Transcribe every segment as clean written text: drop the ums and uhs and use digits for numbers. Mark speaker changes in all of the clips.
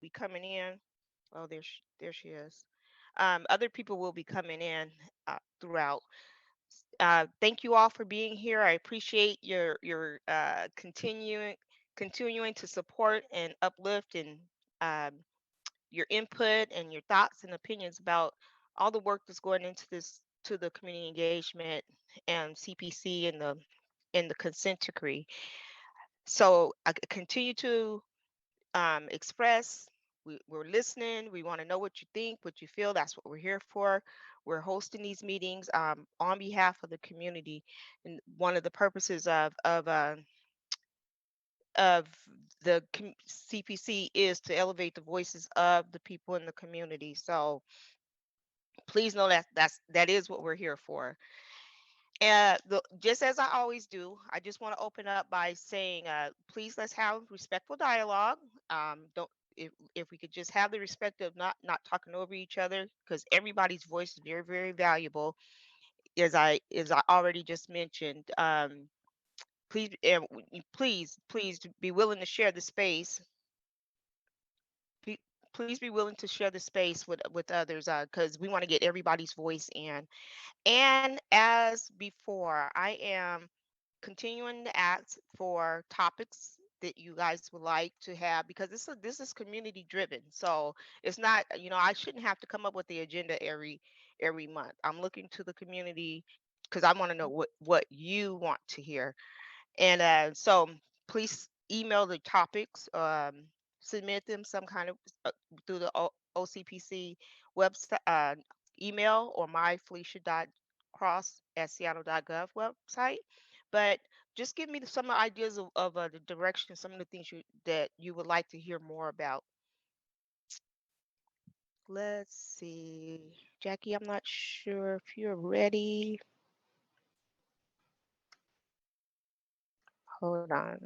Speaker 1: be coming in. Oh, there she is. Other people will be coming in throughout. Thank you all for being here. I appreciate your continuing to support and uplift and um, your input and your thoughts and opinions about all the work that's going into this to the community engagement and CPC and the consent decree. So I continue to express. We're listening. We want to know what you think, what you feel. That's what we're here for. We're hosting these meetings on behalf of the community, and one of the purposes of the CPC is to elevate the voices of the people in the community. So please know that is what we're here for. And just as I always do, I just want to open up by saying, please let's have respectful dialogue. Don't if we could just have the respect of not talking over each other, because everybody's voice is very very valuable. As I already just mentioned, please please be willing to share the space. Be, please be willing to share the space with others, because we want to get everybody's voice in. And as before, I am continuing to ask for topics that you guys would like to have, because this is community driven. So it's not, I shouldn't have to come up with the agenda every month. I'm looking to the community because I want to know what you want to hear. And so please email the topics, submit them some kind of through the OCPC website email or myfelicia.cross@seattle.gov website. But just give me some ideas of the direction, some of the things that you would like to hear more about. Let's see. Jackie, I'm not sure if you're ready. Hold on.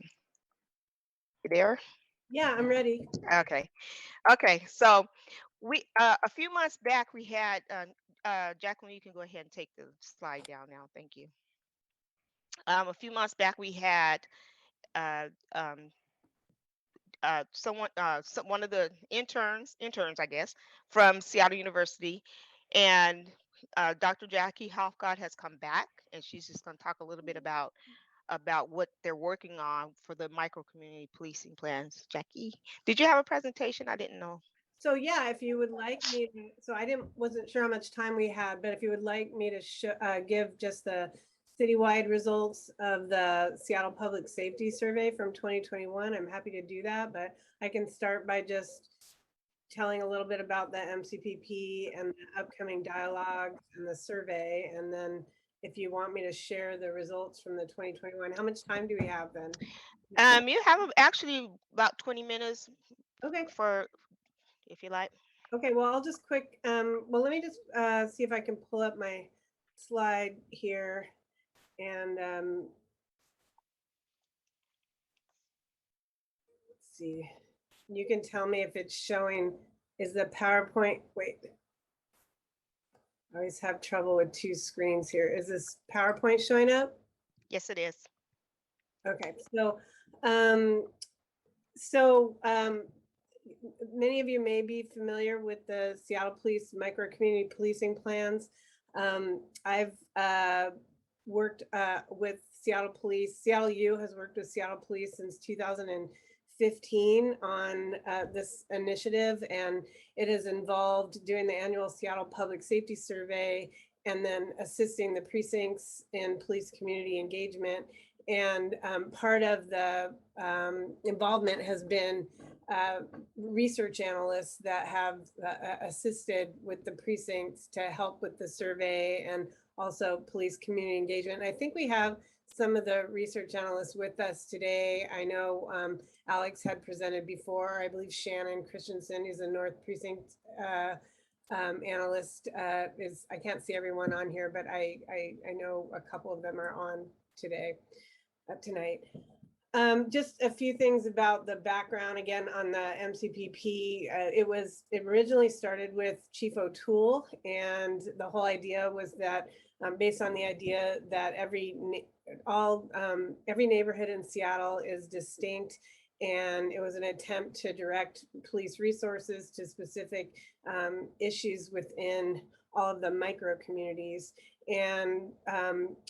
Speaker 1: You there?
Speaker 2: Yeah, I'm ready.
Speaker 1: Okay. Okay. So a few months back we had Jacqueline, you can go ahead and take the slide down now. Thank you. A few months back we had uh, um, one of the interns, I guess, from Seattle University, and Dr. Jackie Hofgott has come back, and she's just going to talk a little bit about what they're working on for the micro community policing plans. Jackie, did you have a presentation? I didn't know.
Speaker 2: So yeah, if you would like me to, so I wasn't sure how much time we had, but if you would like me to give just the citywide results of the Seattle Public Safety Survey from 2021, I'm happy to do that. But I can start by just telling a little bit about the MCPP and the upcoming dialogue and the survey. And then if you want me to share the results from the 2021, how much time do we have then?
Speaker 1: You have actually about 20 minutes
Speaker 2: Okay.
Speaker 1: for if you like.
Speaker 2: Okay, well, I'll just well, let me just see if I can pull up my slide here and let's see. You can tell me if it's showing, is the PowerPoint, wait. I always have trouble with two screens here. Is this PowerPoint showing up?
Speaker 1: Yes, it is.
Speaker 2: Okay, um, so many of you may be familiar with the Seattle Police micro community policing plans. I've worked with Seattle Police. Seattle U has worked with Seattle Police since 2015 on this initiative, and it has involved doing the annual Seattle Public Safety Survey and then assisting the precincts in police community engagement. And part of the involvement has been research analysts that have assisted with the precincts to help with the survey and also police community engagement. And I think we have some of the research analysts with us today. I know Alex had presented before. I believe Shannon Christensen, who's a North Precinct analyst, I can't see everyone on here, but I know a couple of them are on tonight. Just a few things about the background again on the MCPP. It originally started with Chief O'Toole, and the whole idea was that based on the idea that every neighborhood in Seattle is distinct and it was an attempt to direct police resources to specific issues within all of the micro communities. And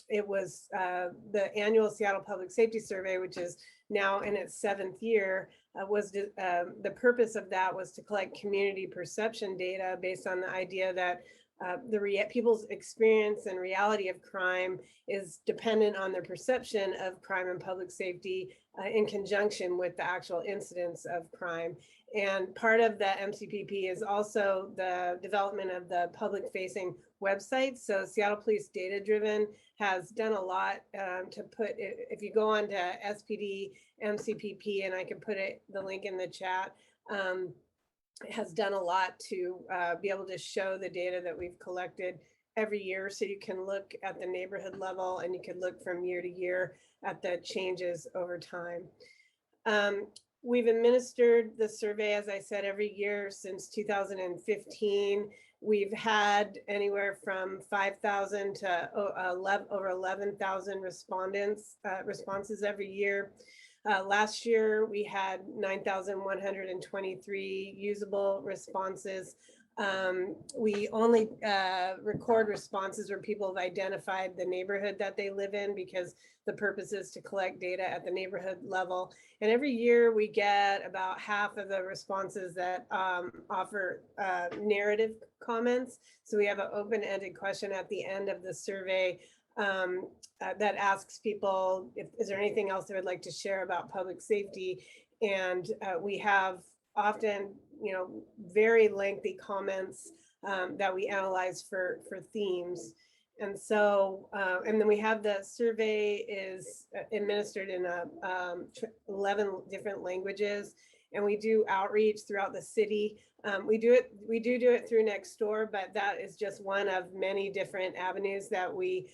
Speaker 2: it was the annual Seattle Public Safety Survey, which is now in its 7th year, the purpose of that was to collect community perception data based on the idea that people's experience and reality of crime is dependent on their perception of crime and public safety in conjunction with the actual incidence of crime. And part of the MCPP is also the development of the public facing website. So Seattle Police Data Driven has done a lot to put, if you go on to SPD MCPP, and I can put the link in the chat, has done a lot to be able to show the data that we've collected every year. So you can look at the neighborhood level, and you can look from year to year at the changes over time. We've administered the survey, as I said, every year since 2015. We've had anywhere from 5,000 to over 11,000 responses every year. Last year, we had 9,123 usable responses. We only record responses where people have identified the neighborhood that they live in, because the purpose is to collect data at the neighborhood level. And every year we get about half of the responses that offer narrative comments. So we have an open-ended question at the end of the survey that asks people, is there anything else they would like to share about public safety? And we have often, very lengthy comments that we analyze for themes. And so, and then we have the survey is administered in 11 different languages, and we do outreach throughout the city. We do it through Nextdoor, but that is just one of many different avenues that we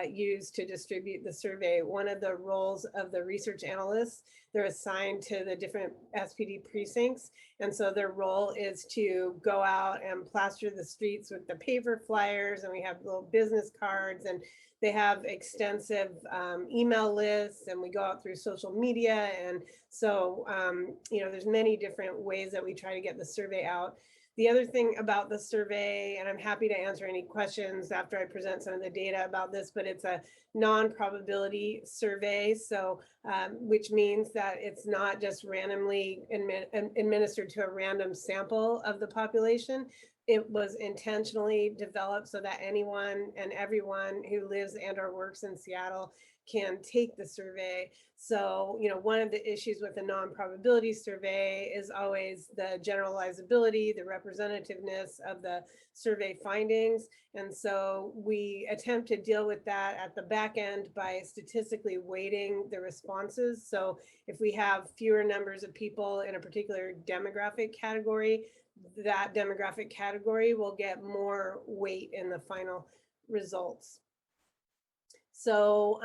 Speaker 2: use to distribute the survey. One of the roles of the research analysts, they're assigned to the different SPD precincts. And so their role is to go out and plaster the streets with the paper flyers, and we have little business cards, and they have extensive email lists, and we go out through social media. And so, there's many different ways that we try to get the survey out. The other thing about the survey, and I'm happy to answer any questions after I present some of the data about this, but it's a non-probability survey. So, which means that it's not just randomly administered to a random sample of the population. It was intentionally developed so that anyone and everyone who lives and or works in Seattle can take the survey. So, one of the issues with a non-probability survey is always the generalizability, the representativeness of the survey findings. And so we attempt to deal with that at the back end by statistically weighting the responses. So if we have fewer numbers of people in a particular demographic category, that demographic category will get more weight in the final results. So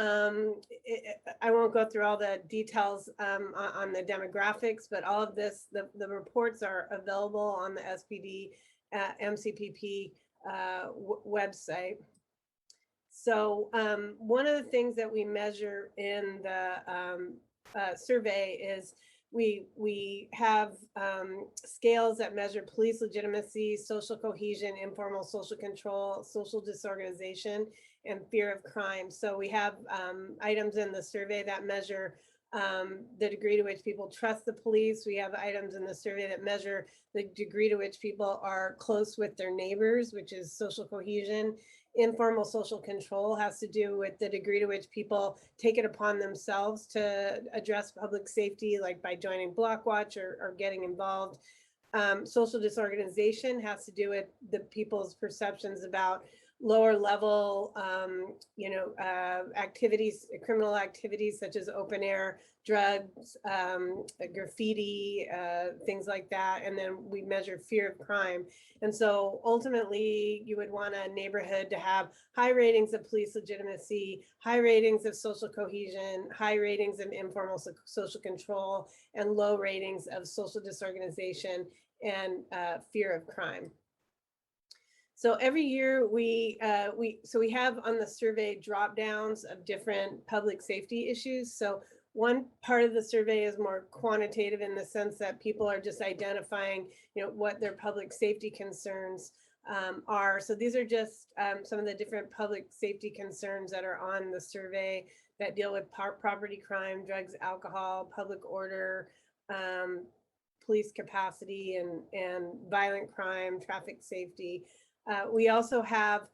Speaker 2: I won't go through all the details on the demographics, but all of this, the reports are available on the SPD MCPP website. So one of the things that we measure in the survey is we have scales that measure police legitimacy, social cohesion, informal social control, social disorganization, and fear of crime. So we have items in the survey that measure the degree to which people trust the police. We have items in the survey that measure the degree to which people are close with their neighbors, which is social cohesion. Informal social control has to do with the degree to which people take it upon themselves to address public safety, like by joining Block Watch or getting involved. Social disorganization has to do with the people's perceptions about lower level, activities, criminal activities such as open air, drugs, graffiti, things like that. And then we measure fear of crime. And so ultimately you would want a neighborhood to have high ratings of police legitimacy, high ratings of social cohesion, high ratings of informal social control, and low ratings of social disorganization and fear of crime. So every year we have on the survey drop downs of different public safety issues. So One part of the survey is more quantitative in the sense that people are just identifying, what their public safety concerns are. So these are just some of the different public safety concerns that are on the survey that deal with property crime, drugs, alcohol, public order, police capacity, and violent crime, traffic safety. We also have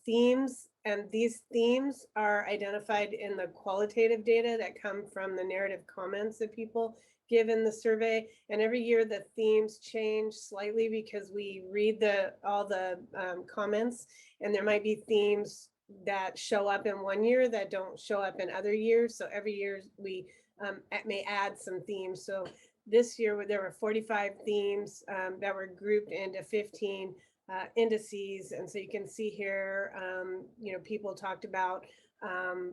Speaker 2: themes, and these themes are identified in the qualitative data that come from the narrative comments that people give in the survey. And every year the themes change slightly because we read all the comments, and there might be themes that show up in one year that don't show up in other years. So every year we may add some themes. So this year there were 45 themes that were grouped into 15 indices. And so you can see here, people talked about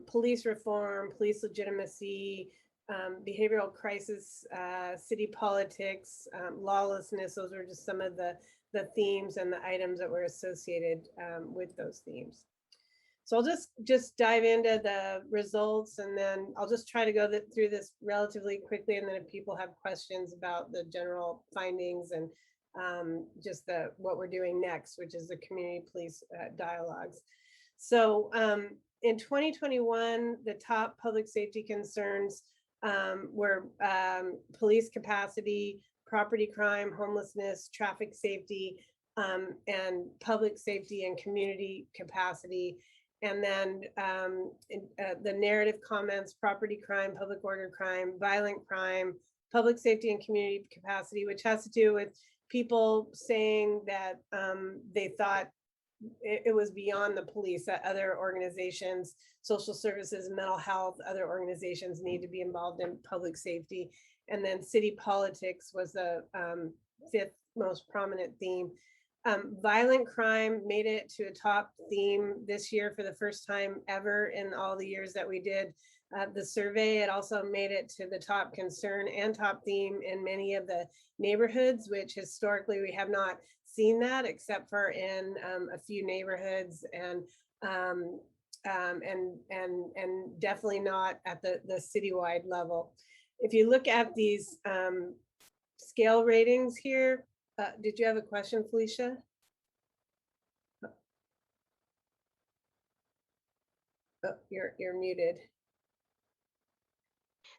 Speaker 2: police reform, police legitimacy, behavioral crisis, city politics, lawlessness. Those are just some of the themes and the items that were associated with those themes. So I'll just dive into the results, and then I'll just try to go through this relatively quickly. And then if people have questions about the general findings and just what we're doing next, which is the community police dialogues. So in 2021, the top public safety concerns were police capacity, property crime, homelessness, traffic safety, and public safety and community capacity. And then the narrative comments, property crime, public order crime, violent crime, public safety and community capacity, which has to do with people saying that they thought it was beyond the police, that other organizations, social services, mental health, other organizations need to be involved in public safety. And then city politics was the fifth most prominent theme. Violent crime made it to a top theme this year for the first time ever in all the years that we did the survey. It also made it to the top concern and top theme in many of the neighborhoods, which historically we have not seen that except for in a few neighborhoods, and definitely not at the citywide level. If you look at these scale ratings here, did you have a question, Felicia? Oh, you're muted.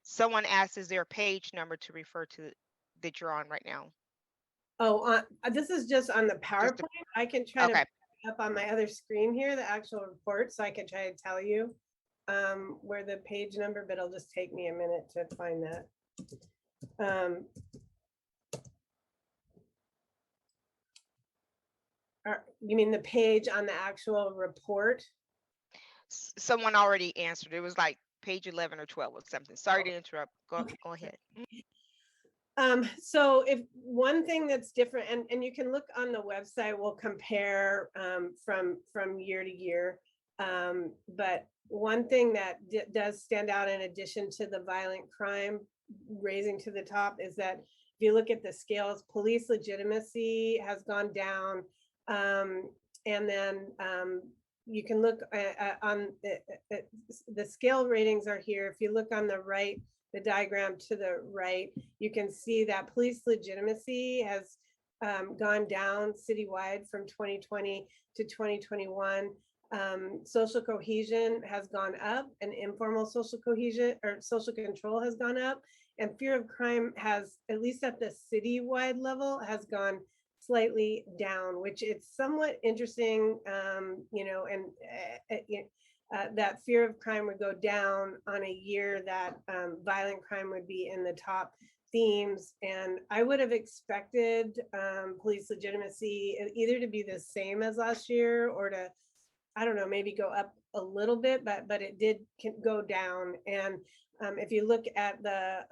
Speaker 1: Someone asked, is there a page number to refer to that you're on right now?
Speaker 2: Oh, this is just on the PowerPoint. I can try to
Speaker 1: Okay.
Speaker 2: put up on my other screen here, the actual report, so I can try to tell you where the page number, but it'll just take me a minute to find that. You mean the page on the actual report?
Speaker 1: Someone already answered. It was like page 11 or 12 or something. Sorry to interrupt. Go ahead.
Speaker 2: So if one thing that's different, and you can look on the website, we'll compare from year to year. But one thing that does stand out in addition to the violent crime raising to the top is that if you look at the scales, police legitimacy has gone down. And then you can look on the scale ratings are here. If you look on the right, the diagram to the right, you can see that police legitimacy has gone down citywide from 2020 to 2021. Social cohesion has gone up, and informal social cohesion or social control has gone up, and fear of crime has, at least at the citywide level, has gone slightly down, which it's somewhat interesting, and that fear of crime would go down on a year that violent crime would be in the top themes. And I would have expected police legitimacy either to be the same as last year or to, I don't know, maybe go up a little bit, but it did go down. And if you look at the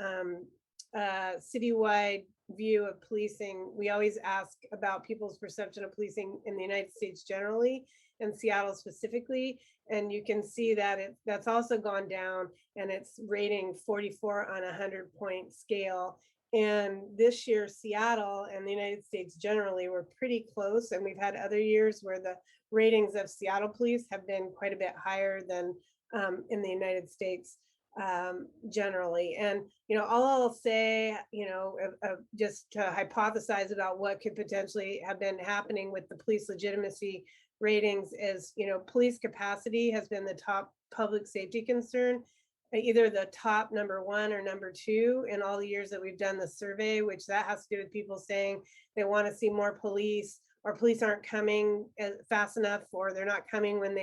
Speaker 2: citywide view of policing, we always ask about people's perception of policing in the United States generally, and Seattle specifically. And you can see that that's also gone down, and it's rating 44 on a 100-point scale. And this year, Seattle and the United States generally were pretty close. And we've had other years where the ratings of Seattle police have been quite a bit higher than in the United States. generally. And, all I'll say, just to hypothesize about what could potentially have been happening with the police legitimacy ratings is, police capacity has been the top public safety concern, either the top number one or number two in all the years that we've done the survey, which that has to do with people saying they want to see more police, or police aren't coming fast enough, or they're not coming when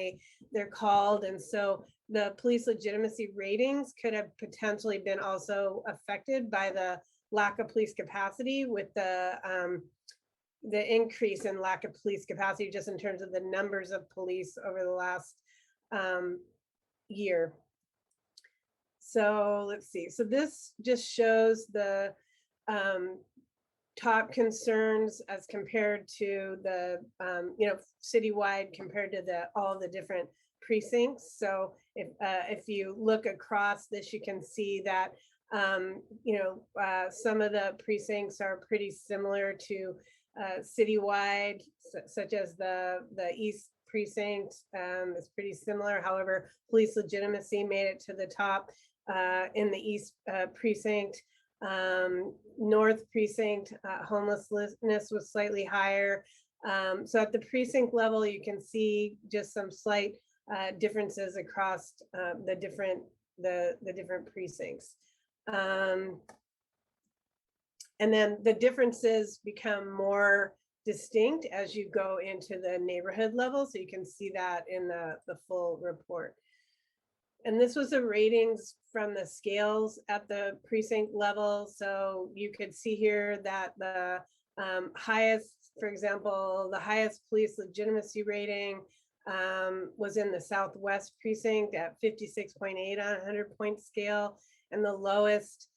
Speaker 2: they're called. And so the police legitimacy ratings could have potentially been also affected by the lack of police capacity, with the increase in lack of police capacity just in terms of the numbers of police over the last year. So let's see. So this just shows the top concerns as compared to the citywide, compared to all the different precincts. So if you look across this, you can see that some of the precincts are pretty similar to citywide, such as the East precinct is pretty similar. However, police legitimacy made it to the top in the East precinct. North precinct, homelessness was slightly higher. So at the precinct level, you can see just some slight differences across the different precincts. And then the differences become more distinct as you go into the neighborhood level. So you can see that in the full report. And this was the ratings from the scales at the precinct level. So you could see here that the highest, for example, the highest police legitimacy rating was in the Southwest precinct at 56.8 on a 100-point scale. And the lowest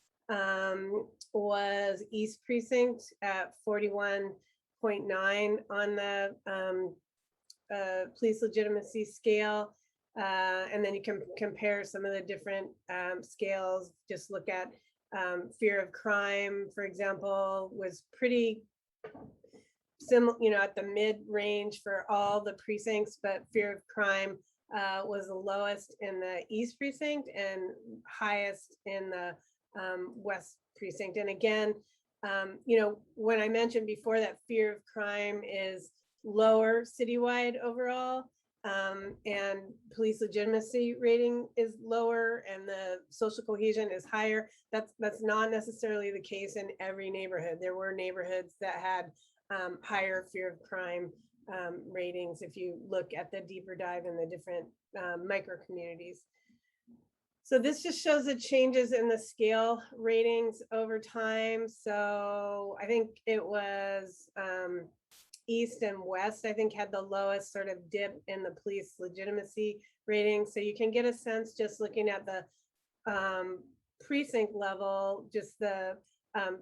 Speaker 2: was East precinct at 41.9 on the police legitimacy scale. And then you can compare some of the different scales. Just look at fear of crime, for example, was pretty similar, at the mid range for all the precincts, but fear of crime was the lowest in the East precinct and highest in the West precinct. And again, when I mentioned before that fear of crime is lower citywide overall, and police legitimacy rating is lower and the social cohesion is higher, that's not necessarily the case in every neighborhood. There were neighborhoods that had higher fear of crime ratings if you look at the deeper dive in the different micro communities. So this just shows the changes in the scale ratings over time. So I think it was East and West, I think, had the lowest sort of dip in the police legitimacy rating. So you can get a sense just looking at the precinct level, just the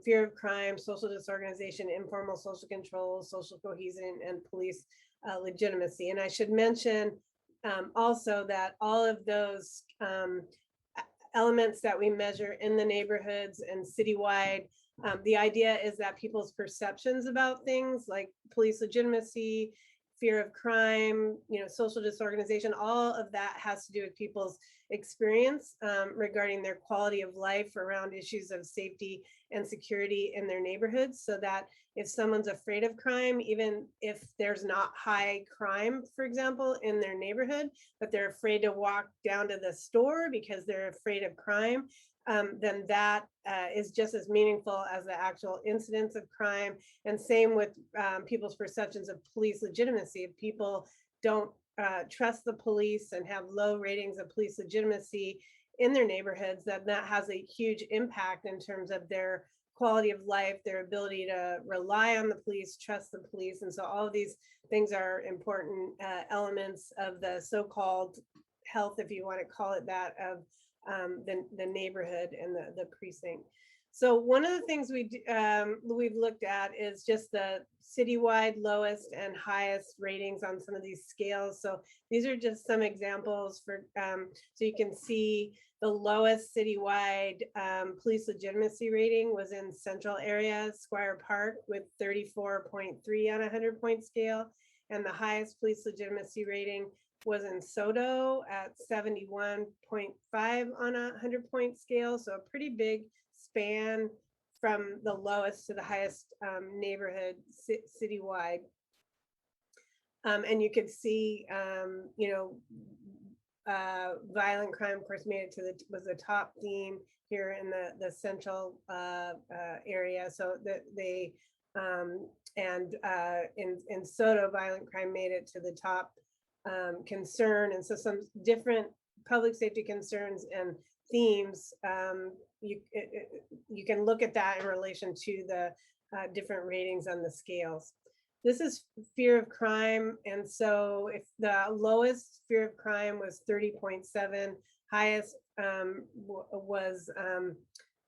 Speaker 2: fear of crime, social disorganization, informal social control, social cohesion, and police legitimacy. And I should mention also that all of those elements that we measure in the neighborhoods and citywide, the idea is that people's perceptions about things like police legitimacy, fear of crime, social disorganization, all of that has to do with people's experience regarding their quality of life around issues of safety and security in their neighborhoods. So that if someone's afraid of crime, even if there's not high crime, for example, in their neighborhood, but they're afraid to walk down to the store because they're afraid of crime, then that is just as meaningful as the actual incidence of crime. And same with people's perceptions of police legitimacy. If people don't trust the police and have low ratings of police legitimacy in their neighborhoods, that has a huge impact in terms of their quality of life, their ability to rely on the police, trust the police. And so all of these things are important elements of the so-called health, if you want to call it that, of the neighborhood and the precinct. So one of the things we've looked at is just the citywide lowest and highest ratings on some of these scales. So these are just some examples for, so you can see the lowest citywide police legitimacy rating was in central area, Squire Park, with 34.3 on a 100-point scale. and the highest police legitimacy rating was in Soto at 71.5 on a 100-point scale. So a pretty big span from the lowest to the highest neighborhood citywide. And you could see, violent crime, of course, made it to was the top theme here in the central area. So that they, in Soto, violent crime made it to the top concern. And so some different public safety concerns and themes, you can look at that in relation to the different ratings on the scales. This is fear of crime. And so if the lowest fear of crime was 30.7, highest was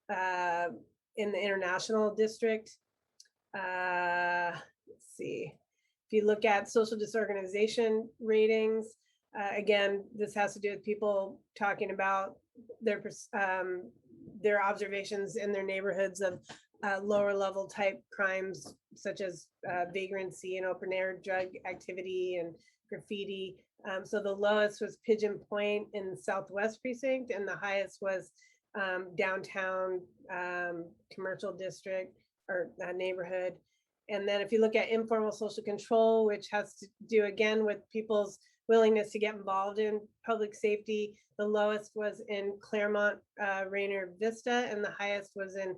Speaker 2: in the international district. Let's see. If you look at social disorganization ratings, again, this has to do with people talking about their observations in their neighborhoods of lower level type crimes, such as vagrancy and open air drug activity and graffiti. So the lowest was Pigeon Point in the Southwest Precinct, and the highest was downtown commercial district or neighborhood. And then if you look at informal social control, which has to do again with people's willingness to get involved in public safety, the lowest was in Claremont, Rainier Vista, and the highest was in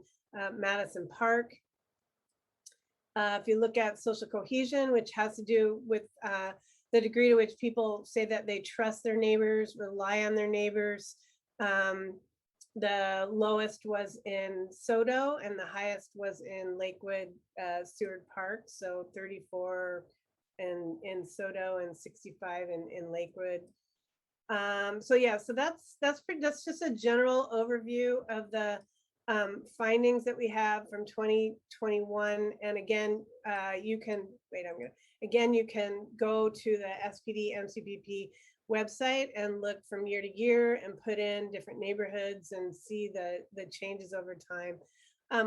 Speaker 2: Madison Park. If you look at social cohesion, which has to do with the degree to which people say that they trust their neighbors, rely on their neighbors, the lowest was in Soto and the highest was in Lakewood, Seward Park. So 34 in Soto and 65 in Lakewood. So yeah, so that's just a general overview of the findings that we have from 2021. And again, you can you can go to the SPD MCPP website and look from year to year and put in different neighborhoods and see the changes over time.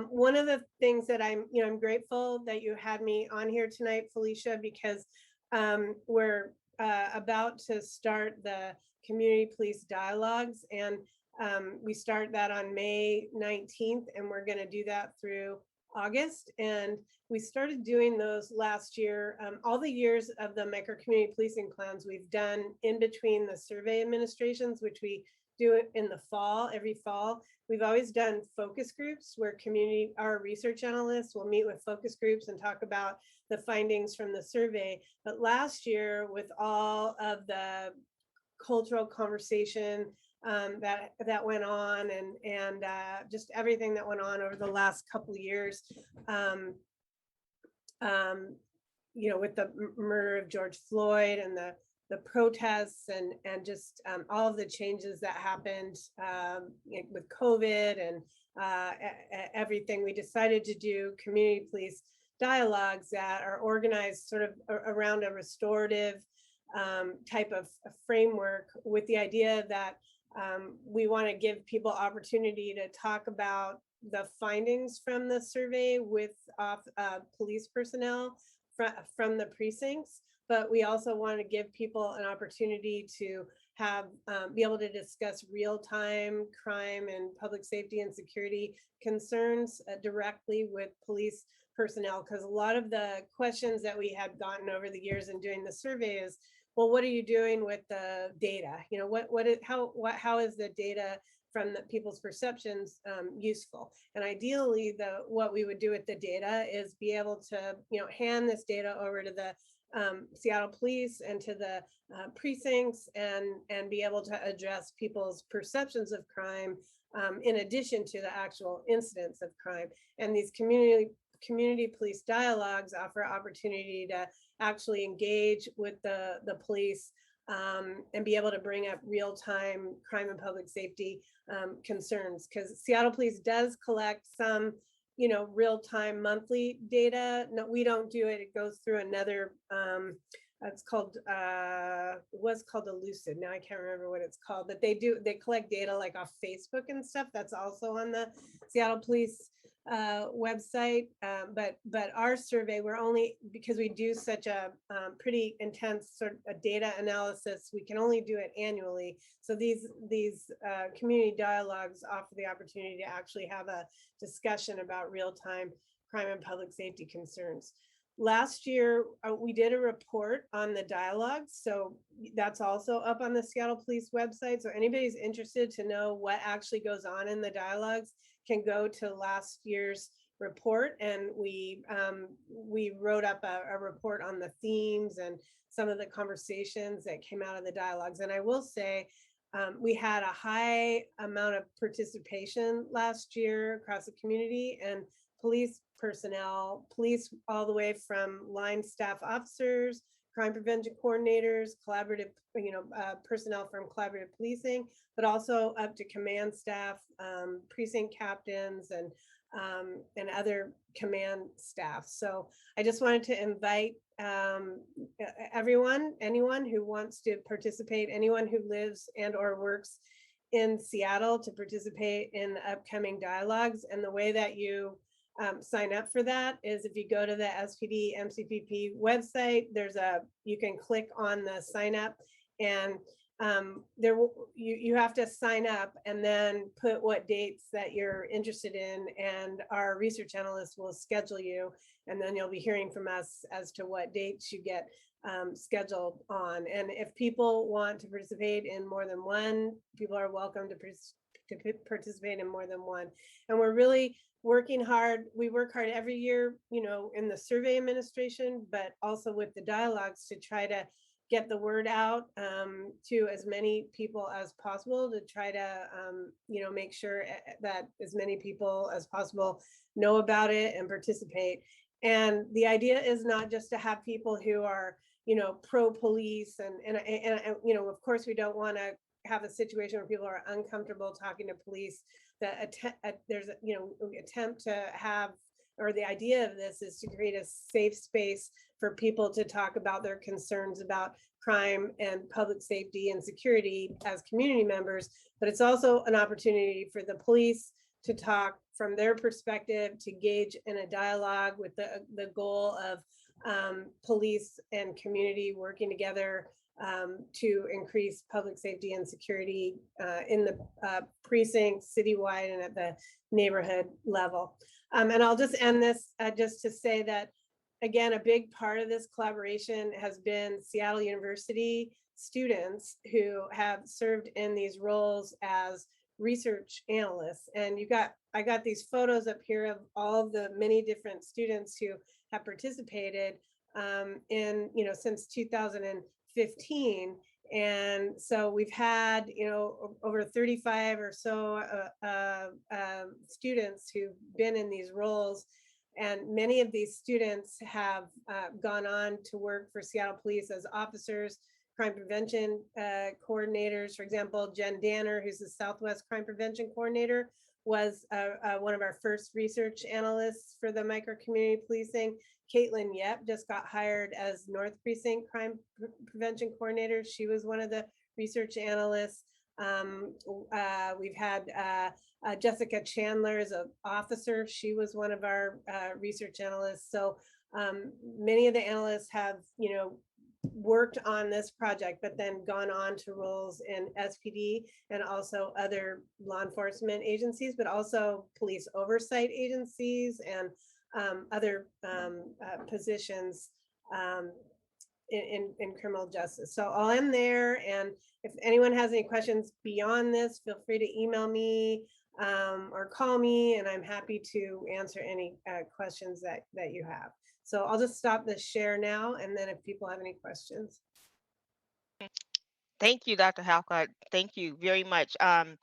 Speaker 2: One of the things that I'm grateful that you had me on here tonight, Felicia, because we're about to start the community police dialogues, and we start that on May 19th, and we're going to do that through August. And we started doing those last year. All the years of the micro community policing plans we've done in between the survey administrations, which we do it in the fall, every fall. We've always done focus groups where our research analysts will meet with focus groups and talk about the findings from the survey. But last year, with all of the cultural conversation that went on, and just everything that went on over the last couple of years, with the murder of George Floyd and the protests and just all of the changes that happened with COVID and everything, we decided to do community police dialogues that are organized sort of around a restorative type of framework, with the idea that we want to give people opportunity to talk about the findings from the survey with police personnel from the precincts, but we also want to give people an opportunity to have be able to discuss real-time crime and public safety and security concerns directly with police personnel. Because a lot of the questions that we had gotten over the years in doing the survey is, well, what are you doing with the data? How is the data from the people's perceptions useful? And ideally, what we would do with the data is be able to hand this data over to the Seattle Police and to the precincts, and be able to address people's perceptions of crime in addition to the actual incidents of crime. And these community police dialogues offer opportunity to actually engage with the police and be able to bring up real-time crime and public safety concerns, because Seattle Police does collect some real-time monthly data. No, we don't do it. It goes through another it's called it was called Elucid. Now I can't remember what it's called, but they collect data like off Facebook and stuff. That's also on the Seattle Police website. But our survey, we're only, because we do such a pretty intense sort of data analysis, we can only do it annually. So these community dialogues offer the opportunity to actually have a discussion about real-time crime and public safety concerns. Last year, we did a report on the dialogues. So that's also up on the Seattle Police website. So anybody's interested to know what actually goes on in the dialogues can go to last year's report. And we wrote up a report on the themes and some of the conversations that came out of the dialogues. And I will say, we had a high amount of participation last year across the community, and police personnel, police all the way from line staff officers, crime prevention coordinators, collaborative, personnel from collaborative policing, but also up to command staff, precinct captains, and other command staff. So I just wanted to invite anyone who wants to participate, anyone who lives and or works in Seattle to participate in the upcoming dialogues. And the way that you sign up for that is if you go to the SPD MCPP website, you can click on the sign up, and you have to sign up and then put what dates that you're interested in, and our research analysts will schedule you, and then you'll be hearing from us as to what dates you get scheduled on. And if people want to participate in more than one, people are welcome to participate in more than one. And we're really working hard. We work hard every year, in the survey administration, but also with the dialogues to try to get the word out to as many people as possible, to try to, make sure that as many people as possible know about it and participate. And the idea is not just to have people who are, pro-police and, of course, we don't want to have a situation where people are uncomfortable talking to police. There's attempt to have, or the idea of this is to create a safe space for people to talk about their concerns about crime and public safety and security as community members. But it's also an opportunity for the police to talk from their perspective, to engage in a dialogue with the goal of police and community working together to increase public safety and security in the precinct, citywide, and at the neighborhood level. And I'll just end this just to say that, again, a big part of this collaboration has been Seattle University students who have served in these roles as research analysts. And I got these photos up here of all of the many different students who have participated since 2015. And so we've had, over 35 or so students who've been in these roles. And many of these students have gone on to work for Seattle Police as officers, crime prevention coordinators. For example, Jen Danner, who's the Southwest Crime Prevention Coordinator, was one of our first research analysts for the micro community policing. Caitlin Yep just got hired as North Precinct Crime Prevention Coordinator. She was one of the research analysts. We've had Jessica Chandler as an officer. She was one of our research analysts. So many of the analysts have, worked on this project, but then gone on to roles in SPD and also other law enforcement agencies, but also police oversight agencies and other positions in criminal justice. So I'll end there. And if anyone has any questions beyond this, feel free to email me or call me, and I'm happy to answer any questions that you have. So I'll just stop the share now, and then if people have any questions.
Speaker 1: Thank you, Dr. Halcott. Thank you very much. I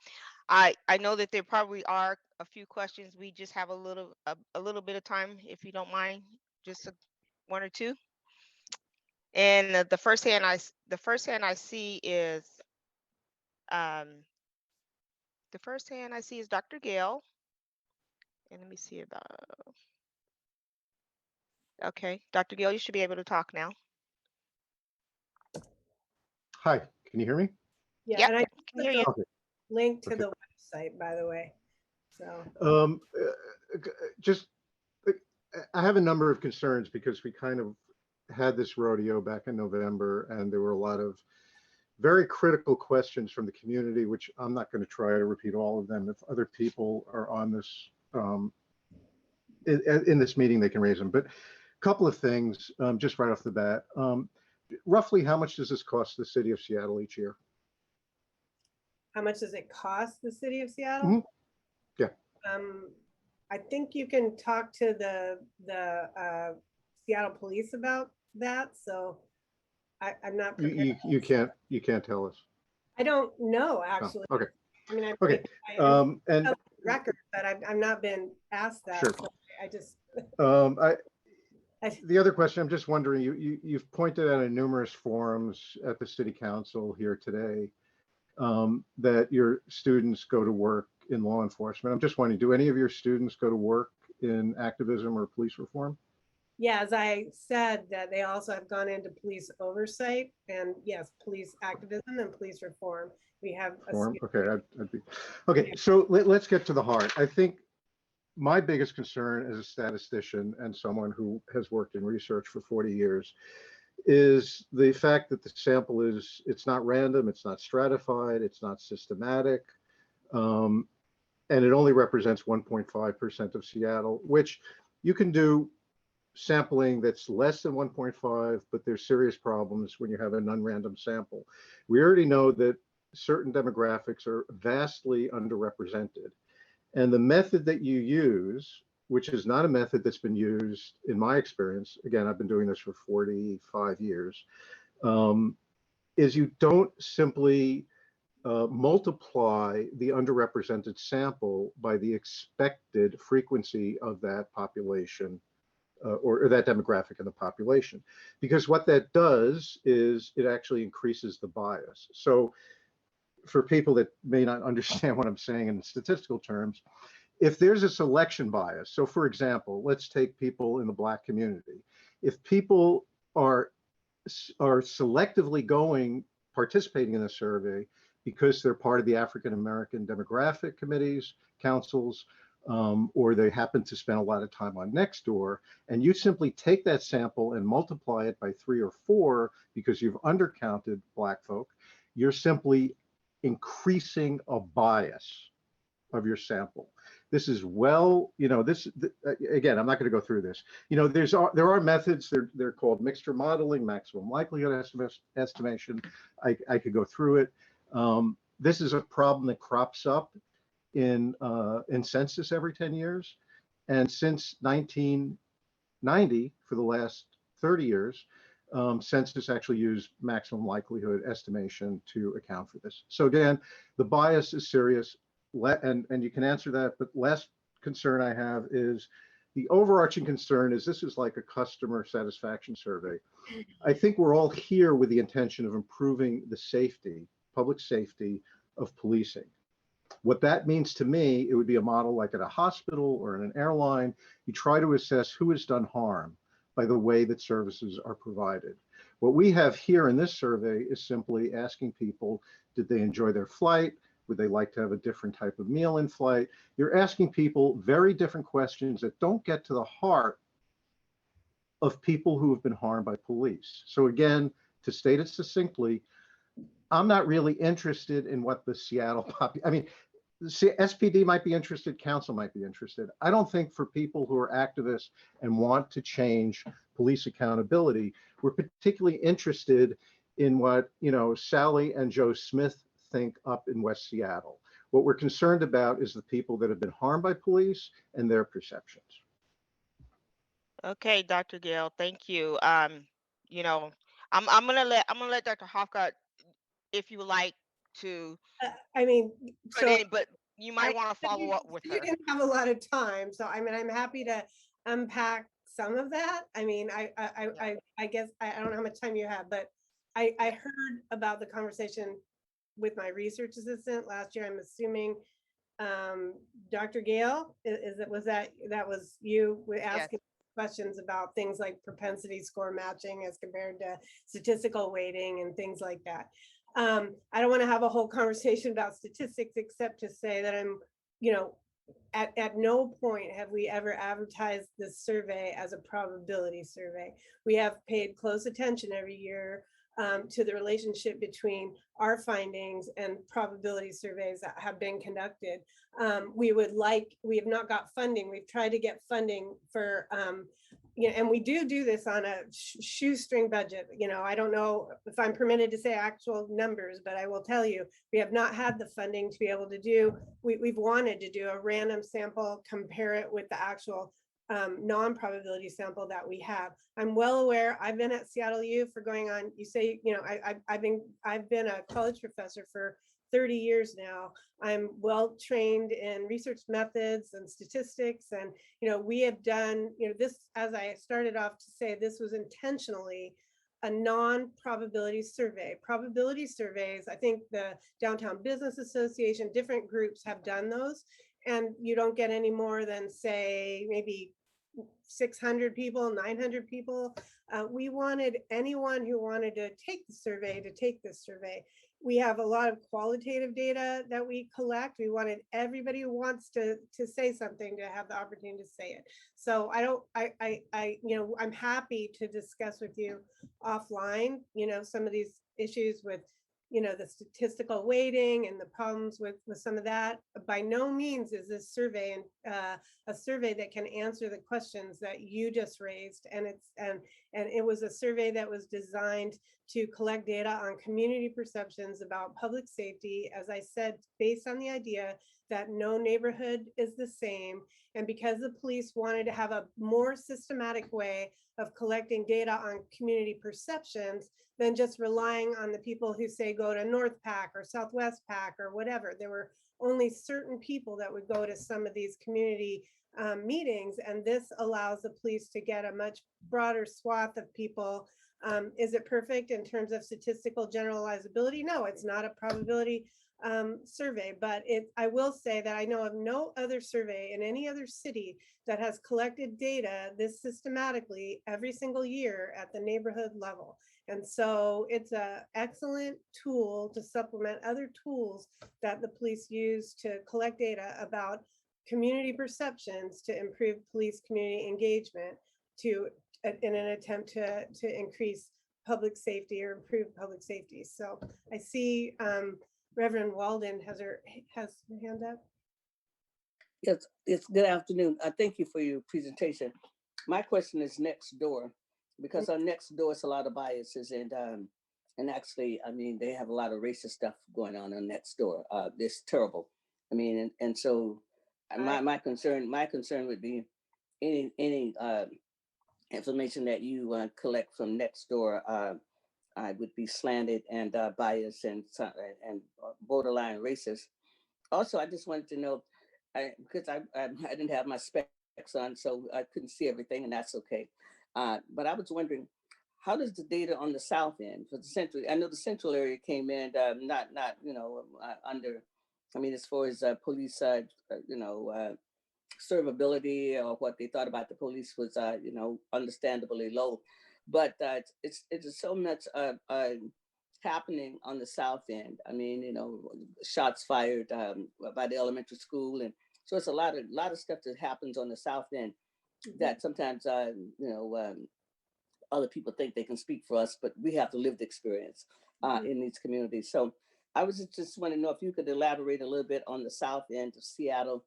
Speaker 1: know that there probably are a few questions. We just have a little bit of time, if you don't mind, just one or two. And the first hand I see is Dr. Gale. And let me see about. Okay, Dr. Gale, you should be able to talk now.
Speaker 3: Hi, can you hear me?
Speaker 2: Yeah,
Speaker 1: yep,
Speaker 2: and I
Speaker 1: can hear you.
Speaker 3: Okay.
Speaker 2: link to the website, by the way. So,
Speaker 3: Just, I have a number of concerns because we kind of had this rodeo back in November, and there were a lot of very critical questions from the community, which I'm not going to try to repeat all of them. If other people are on this in this meeting, they can raise them. But a couple of things, just right off the bat. Roughly, how much does this cost the city of Seattle each year?
Speaker 2: how much does it cost the city of Seattle?
Speaker 3: Mhm. Yeah.
Speaker 2: I think you can talk to the Seattle police about that. So I'm not prepared.
Speaker 3: You can't tell us.
Speaker 2: I don't know,
Speaker 3: Oh,
Speaker 2: actually.
Speaker 3: okay.
Speaker 2: I mean,
Speaker 3: Okay.
Speaker 2: I
Speaker 3: And
Speaker 2: record, but I've not been asked that.
Speaker 3: Sure.
Speaker 2: So I just,
Speaker 3: the other question, I'm just wondering, you've pointed out in numerous forums at the city council here today that your students go to work in law enforcement. I'm just wondering, do any of your students go to work in activism or police reform?
Speaker 2: yeah, as I said, that they also have gone into police oversight and yes, police activism and police reform. We have a
Speaker 3: Okay, okay. So let's get to the heart. I think my biggest concern as a statistician and someone who has worked in research for 40 years is the fact that the sample it's not random, it's not stratified, it's not systematic, and it only represents 1.5% of Seattle, which you can do sampling that's less than 1.5, but there's serious problems when you have a non-random sample. We already know that certain demographics are vastly underrepresented. And the method that you use, which is not a method that's been used in my experience, again, I've been doing this for 45 years, is you don't simply multiply the underrepresented sample by the expected frequency of that population or that demographic in the population. Because what that does is it actually increases the bias. So for people that may not understand what I'm saying in statistical terms, if there's a selection bias, so for example, let's take people in the Black community. If people are selectively participating in the survey because they're part of the African American demographic committees, councils, or they happen to spend a lot of time on Nextdoor, and you simply take that sample and multiply it by 3 or 4 because you've undercounted Black folk, you're simply increasing a bias of your sample. This is again, I'm not going to go through this. There are methods, they're called mixture modeling, maximum likelihood estimation. I could go through it. This is a problem that crops up in census every 10 years. And since 1990, for the last 30 years, census actually used maximum likelihood estimation to account for this. So again, the bias is serious, and you can answer that, but last concern I have is the overarching concern is this is like a customer satisfaction survey. I think we're all here with the intention of improving the safety, public safety of policing. What that means to me, it would be a model like at a hospital or in an airline. You try to assess who has done harm by the way that services are provided. What we have here in this survey is simply asking people, did they enjoy their flight? Would they like to have a different type of meal in flight? You're asking people very different questions that don't get to the heart of people who have been harmed by police. So again, to state it succinctly, I'm not really interested in what the Seattle I mean, SPD might be interested, council might be interested. I don't think for people who are activists and want to change police accountability, we're particularly interested in what, Sally and Joe Smith think up in West Seattle. What we're concerned about is the people that have been harmed by police and their perceptions.
Speaker 1: Okay, Dr. Gale, thank you. You know, I'm gonna let Dr. Hofka, if you would like to
Speaker 2: I mean,
Speaker 1: put
Speaker 2: so
Speaker 1: in, but you might want to follow up with
Speaker 2: you
Speaker 1: her.
Speaker 2: didn't have a lot of time. So, I mean, I'm happy to unpack some of that. I mean, I guess, I don't know how much time you have, but I heard about the conversation with my research assistant last year. I'm assuming Dr. Gale, that was you
Speaker 1: Yes.
Speaker 2: asking questions about things like propensity score matching as compared to statistical weighting and things like that. I don't want to have a whole conversation about statistics except to say that I'm, at no point have we ever advertised this survey as a probability survey. We have paid close attention every year to the relationship between our findings and probability surveys that have been conducted. We have not got funding. We've tried to get funding for, and we do this on a shoestring budget. I don't know if I'm permitted to say actual numbers, but I will tell you, we have not had the funding to be able to do, we've wanted to do a random sample, compare it with the actual non-probability sample that we have. I'm well aware, I've been at Seattle U for going on, you say, I've been a college professor for 30 years now. I'm well trained in research methods and statistics. And, we have done, this, as I started off to say, this was intentionally a non-probability survey. Probability surveys, I think the Downtown Business Association, different groups have done those. And you don't get any more than, say, maybe 600 people, 900 people. We wanted anyone who wanted to take the survey to take this survey. We have a lot of qualitative data that we collect. We wanted everybody who wants to say something to have the opportunity to say it. So I'm happy to discuss with you offline, some of these issues with the statistical weighting and the problems with some of that. By no means is this survey a survey that can answer the questions that you just raised. And it was a survey that was designed to collect data on community perceptions about public safety, as I said, based on the idea that no neighborhood is the same. And because the police wanted to have a more systematic way of collecting data on community perceptions than just relying on the people who say go to North Pack or Southwest Pack or whatever. There were only certain people that would go to some of these community meetings, and this allows the police to get a much broader swath of people. Is it perfect in terms of statistical generalizability? No, it's not a probability survey, but I will say that I know of no other survey in any other city that has collected data this systematically every single year at the neighborhood level. And so it's an excellent tool to supplement other tools that the police use to collect data about community perceptions to improve police community engagement in an attempt to increase public safety or improve public safety. So I see Reverend Walden has her hand up.
Speaker 4: Yes, it's good afternoon. Thank you for your presentation. My question is next door, because on next door is a lot of biases and actually, I mean, they have a lot of racist stuff going on next door. It's terrible. I mean, and so my concern would be any information that you collect from next door would be slanted and biased and borderline racist. Also, I just wanted to know, because I didn't have my specs on, so I couldn't see everything, and that's okay. But I was wondering, how does the data on the south end for the central? I know the central area came in not under. I mean, as far as police, servability or what they thought about the police was, understandably low. But it's so much happening on the south end. I mean, shots fired by the elementary school, and so it's a lot of stuff that happens on the south end that sometimes other people think they can speak for us, but we have the lived experience in these communities. So I was just want to know if you could elaborate a little bit on the south end of Seattle.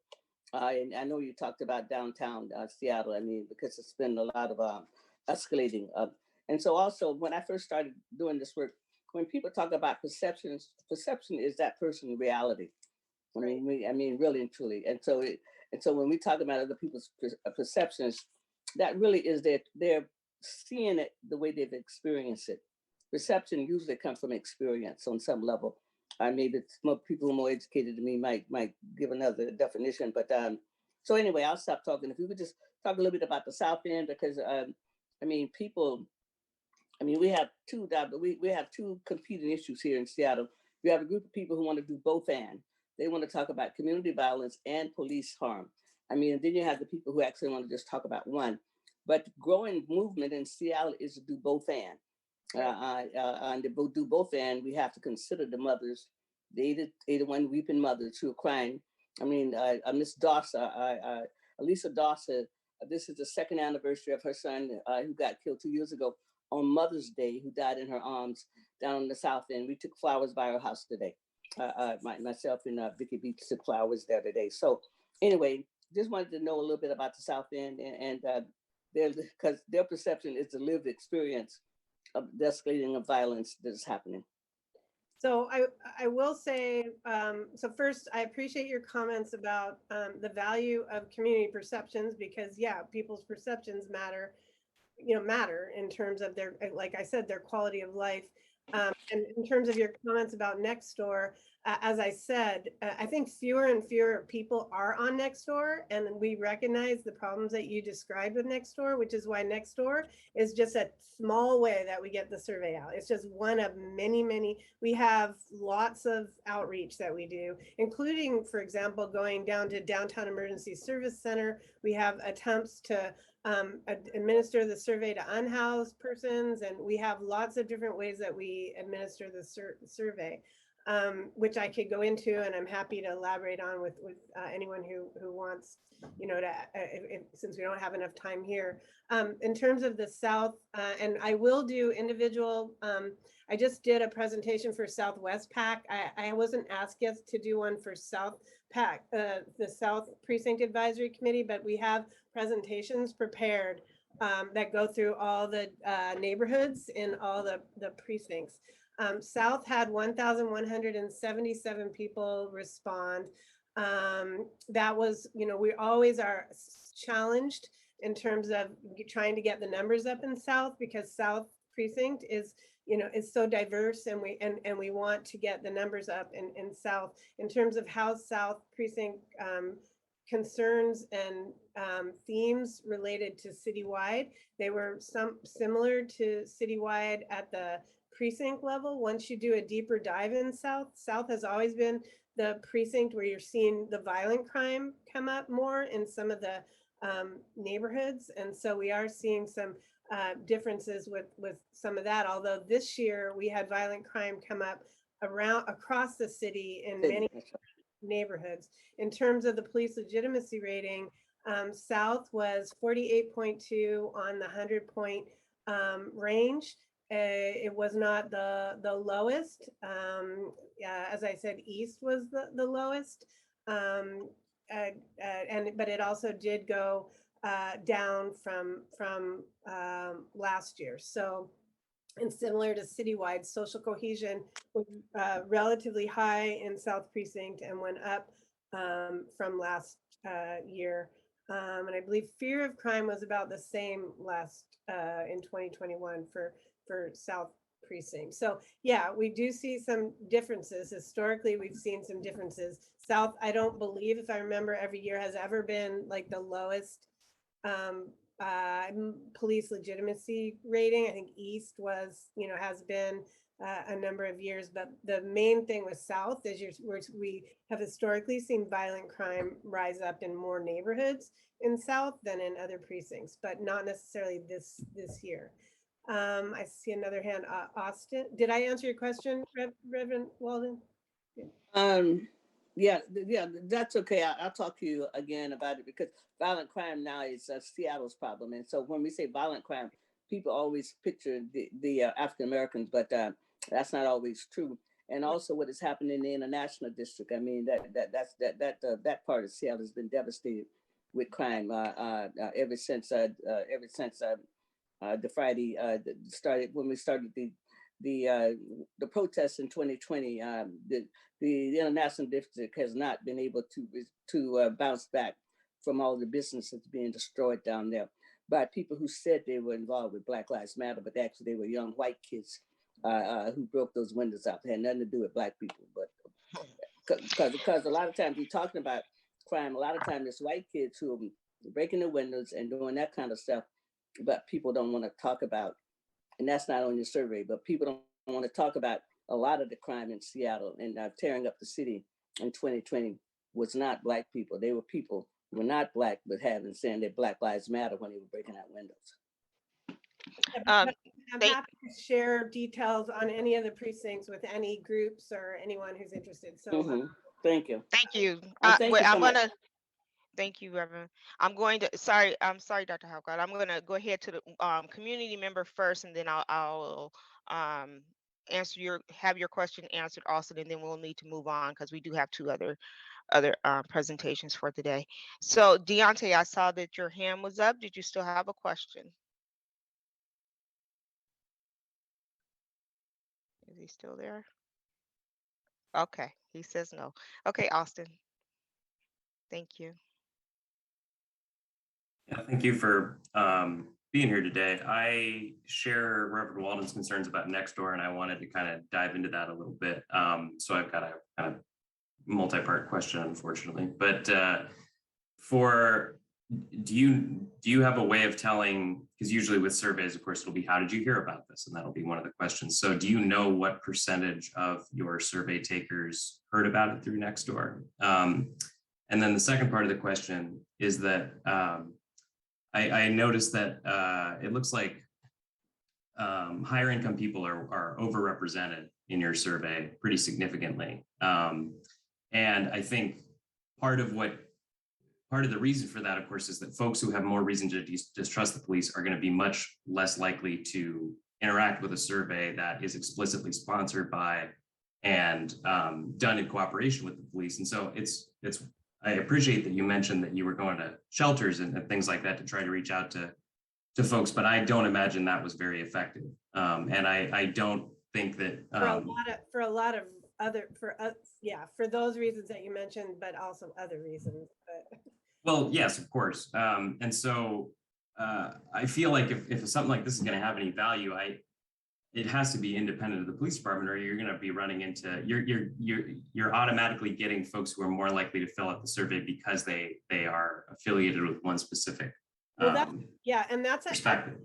Speaker 4: And I know you talked about downtown Seattle. I mean, because it's been a lot of escalating. And so also, when I first started doing this work, when people talk about perception is that person's reality. I mean, really and truly. And so when we talk about other people's perceptions, that really is they're seeing it the way they've experienced it. Perception usually comes from experience on some level. Maybe more people who are more educated than me might give another definition. But so anyway, I'll stop talking. If you could just talk a little bit about the South End, because we have two competing issues here in Seattle. We have a group of people who want to do both and. They want to talk about community violence and police harm. And then you have the people who actually want to just talk about one. But growing movement in Seattle is to do both and. And to do both and, we have to consider the mothers, the 81 weeping mothers who are crying I mean, Miss Dawson, Elisa Dawson, this is the second anniversary of her son who got killed 2 years ago on Mother's Day, who died in her arms down in the South End. We took flowers by her house today. Myself and Vicky Beach took flowers there today. So anyway, just wanted to know a little bit about the South End and because their perception is the lived experience of the escalating of violence that is happening.
Speaker 2: So I will say, so first, I appreciate your comments about the value of community perceptions, because yeah, people's perceptions matter, matter in terms of their, like I said, their quality of life. And in terms of your comments about Nextdoor, as I said, I think fewer and fewer people are on Nextdoor, and we recognize the problems that you described with Nextdoor, which is why Nextdoor is just a small way that we get the survey out. It's just one of many, many. We have lots of outreach that we do, including, for example, going down to Downtown Emergency Service Center. We have attempts to administer the survey to unhoused persons, and we have lots of different ways that we administer the survey, which I could go into, and I'm happy to elaborate on with anyone who wants, since we don't have enough time here. In terms of the South, and I will do individual. I just did a presentation for Southwest PAC. I wasn't asked yet to do one for South PAC, the South Precinct Advisory Committee, but we have presentations prepared that go through all the neighborhoods in all the precincts. South had 1,177 people respond. That was, we always are challenged in terms of trying to get the numbers up in South, because South Precinct is so diverse, and we want to get the numbers up in South. In terms of how South Precinct concerns and themes related to citywide, they were similar to citywide at the precinct level. Once you do a deeper dive in South has always been the precinct where you're seeing the violent crime come up more in some of the neighborhoods. And so we are seeing some differences with some of that, although this year we had violent crime come up across the city in many neighborhoods. In terms of the police legitimacy rating, South was 48.2 on the 100-point range. It was not the lowest. As I said, East was the lowest, but it also did go down from last year. So, and similar to citywide, social cohesion was relatively high in South Precinct and went up from last year. And I believe fear of crime was about the same last in 2021 for South Precinct. So yeah, we do see some differences. Historically, we've seen some differences. South, I don't believe, if I remember, every year has ever been like the lowest police legitimacy rating. I think East was, has been a number of years, but the main thing with South is we have historically seen violent crime rise up in more neighborhoods in South than in other precincts, but not necessarily this year. I see another hand, Austin. Did I answer your question, Reverend Walden?
Speaker 4: Yeah, that's okay. I'll talk to you again about it, because violent crime now is Seattle's problem. And so when we say violent crime, people always picture the African Americans, but that's not always true. And also what is happening in the international district. I mean, that part of Seattle has been devastated with crime ever since the Friday started, when we started the protests in 2020. The international district has not been able to bounce back from all the businesses being destroyed down there by people who said they were involved with Black Lives Matter, but actually they were young white kids who broke those windows out. It had nothing to do with Black people, but because a lot of times you're talking about crime, a lot of times it's white kids who are breaking the windows and doing that kind of stuff, but people don't want to talk about, and that's not on your survey, but people don't want to talk about a lot of the crime in Seattle and tearing up the city in 2020 was not Black people. They were people who were not Black, but saying that Black Lives Matter when they were breaking out windows.
Speaker 2: I'm happy to share details on any of the precincts with any groups or anyone who's interested. So
Speaker 4: Thank you.
Speaker 1: Thank you.
Speaker 4: And thank
Speaker 1: Wait,
Speaker 4: you so
Speaker 1: I'm
Speaker 4: much.
Speaker 1: gonna thank you, Reverend. I'm sorry, Dr. Halcott. I'm gonna go ahead to the community member first, and then I'll um have your question answered also, and then we'll need to move on because we do have two other presentations for today. So Deontay, I saw that your hand was up. Did you still have a question? Is he still there? Okay, he says no. Okay, Austin. Thank you.
Speaker 5: Yeah, thank you for being here today. I share Reverend Walden's concerns about Nextdoor, and I wanted to kind of dive into that a little bit. So I've got a kind of multi-part question, unfortunately. But for do you have a way of telling? Because usually with surveys, of course, it'll be how did you hear about this, and that'll be one of the questions. So do you know what percentage of your survey takers heard about it through Nextdoor? And then the second part of the question is that I noticed that it looks like higher income people are overrepresented in your survey pretty significantly. And I think part of the reason for that, of course, is that folks who have more reason to distrust the police are going to be much less likely to interact with a survey that is explicitly sponsored by and done in cooperation with the police. And so I appreciate that you mentioned that you were going to shelters and things like that to try to reach out to folks, but I don't imagine that was very effective. And I don't think that
Speaker 2: For those reasons that you mentioned, but also other reasons. But
Speaker 5: well, yes, of course. And so I feel like if something like this is going to have any value, it has to be independent of the police department, or you're going to be running into you're automatically getting folks who are more likely to fill out the survey because they are affiliated with one specific
Speaker 2: well, and that's
Speaker 5: perspective.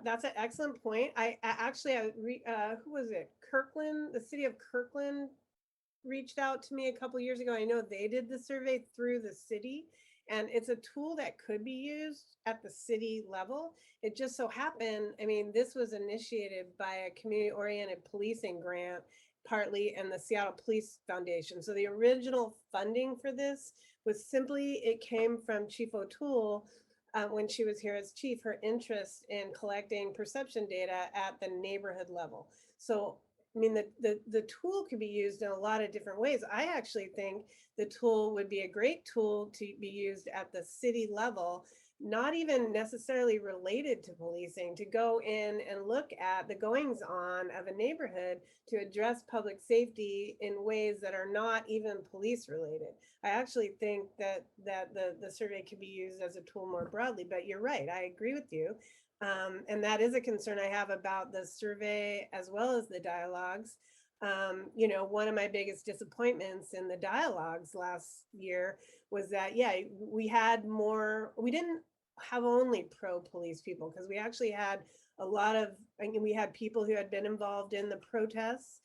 Speaker 2: That's an excellent point. Who was it? Kirkland, the city of Kirkland reached out to me a couple years ago. I know they did the survey through the city, and it's a tool that could be used at the city level. It just so happened, I mean, this was initiated by a community-oriented policing grant, partly, and the Seattle Police Foundation. So the original funding for this was it came from Chief O'Toole when she was here as chief, her interest in collecting perception data at the neighborhood level. So I mean, the tool could be used in a lot of different ways. I actually think the tool would be a great tool to be used at the city level, not even necessarily related to policing, to go in and look at the goings on of a neighborhood to address public safety in ways that are not even police related. I actually think that the survey could be used as a tool more broadly, but you're right. I agree with you. And that is a concern I have about the survey as well as the dialogues. One of my biggest disappointments in the dialogues last year was that, we didn't have only pro-police people, because we actually had we had people who had been involved in the protests.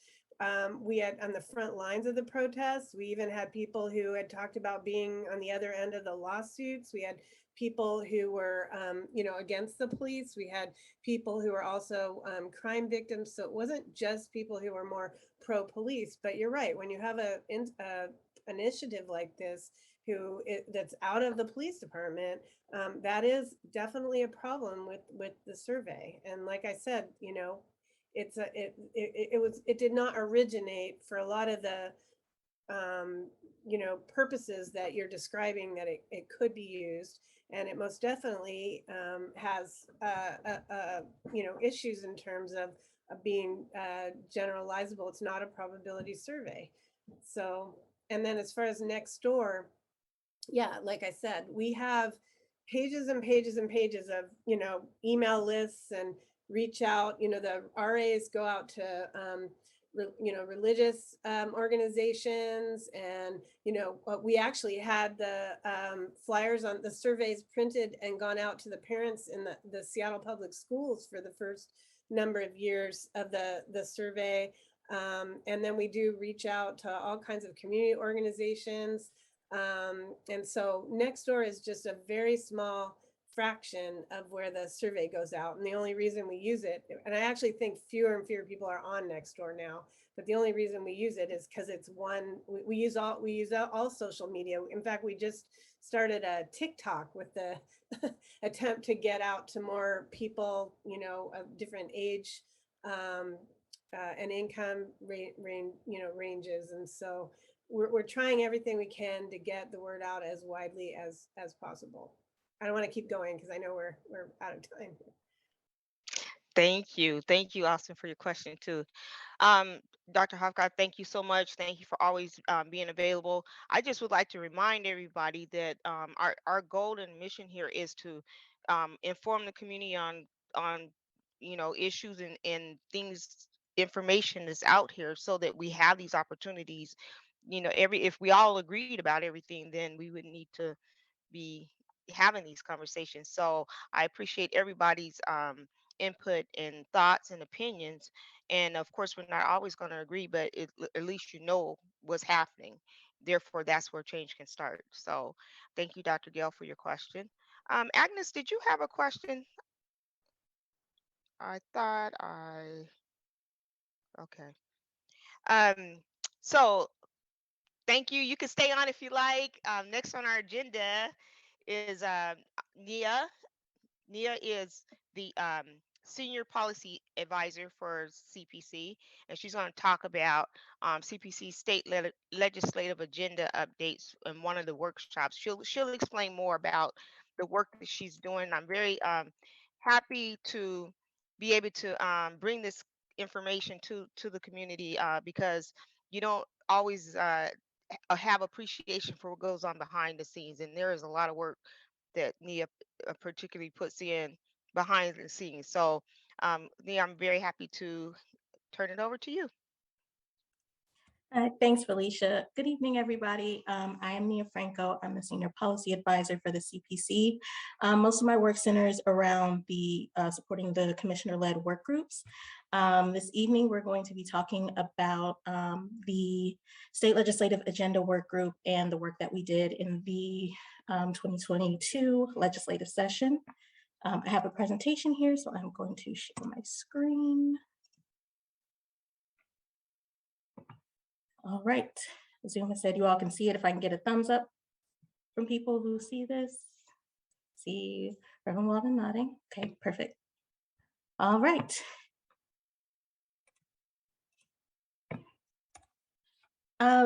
Speaker 2: We had on the front lines of the protests. We even had people who had talked about being on the other end of the lawsuits. We had people who were, against the police. We had people who were also crime victims. So it wasn't just people who were more pro-police. But you're right. When you have a initiative like this, that's out of the police department, that is definitely a problem with the survey. And like I said, it did not originate for a lot of the purposes that you're describing that it could be used, and it most definitely has issues in terms of being generalizable. It's not a probability survey. So, and then as far as Nextdoor, like I said, we have pages and pages and pages of email lists and reach out. The RAs go out to religious organizations, and we actually had the flyers on the surveys printed and gone out to the parents in the Seattle Public Schools for the first number of years of the survey. And then we do reach out to all kinds of community organizations. And so Nextdoor is just a very small fraction of where the survey goes out. And the only reason we use it, and I actually think fewer and fewer people are on Nextdoor now, but the only reason we use it is because it's one, we use all social media. In fact, we just started a TikTok with the attempt to get out to more people, you know, of different age and income ranges. And so we're trying everything we can to get the word out as widely as possible. I don't want to keep going because I know we're out of time.
Speaker 1: Thank you, Austin, for your question too. Um, Dr. Hofgott, thank you so much. Thank you for always being available. I just would like to remind everybody that our goal and mission here is to inform the community on issues and things, information is out here, so that we have these opportunities. If we all agreed about everything, then we would need to be having these conversations. So I appreciate everybody's input and thoughts and opinions. And of course, we're not always going to agree, but at least you know what's happening. Therefore, that's where change can start. So thank you, Dr. Gale, for your question. Agnes, did you have a question? I thought okay. Um, so thank you. You can stay on if you like. Next on our agenda is Nia. Nia is the senior policy advisor for CPC, and she's going to talk about CPC state legislative agenda updates in one of the workshops. She'll explain more about the work that she's doing. I'm very happy to be able to bring this information to the community because you don't always have appreciation for what goes on behind the scenes, and there is a lot of work that Nia particularly puts in behind the scenes. So, Nia, I'm very happy to turn it over to you.
Speaker 6: Thanks, Felicia. Good evening, everybody. I am Nia Franco. I'm the Senior Policy Advisor for the CPC. Most of my work centers around the supporting the commissioner-led work groups. This evening, we're going to be talking about the State Legislative Agenda Work Group and the work that we did in the 2022 legislative session. I have a presentation here, so I'm going to share my screen. All right, Zoom said you all can see it. If I can get a thumbs up from people who see this. See Reverend Walden nodding. Okay, perfect. All right.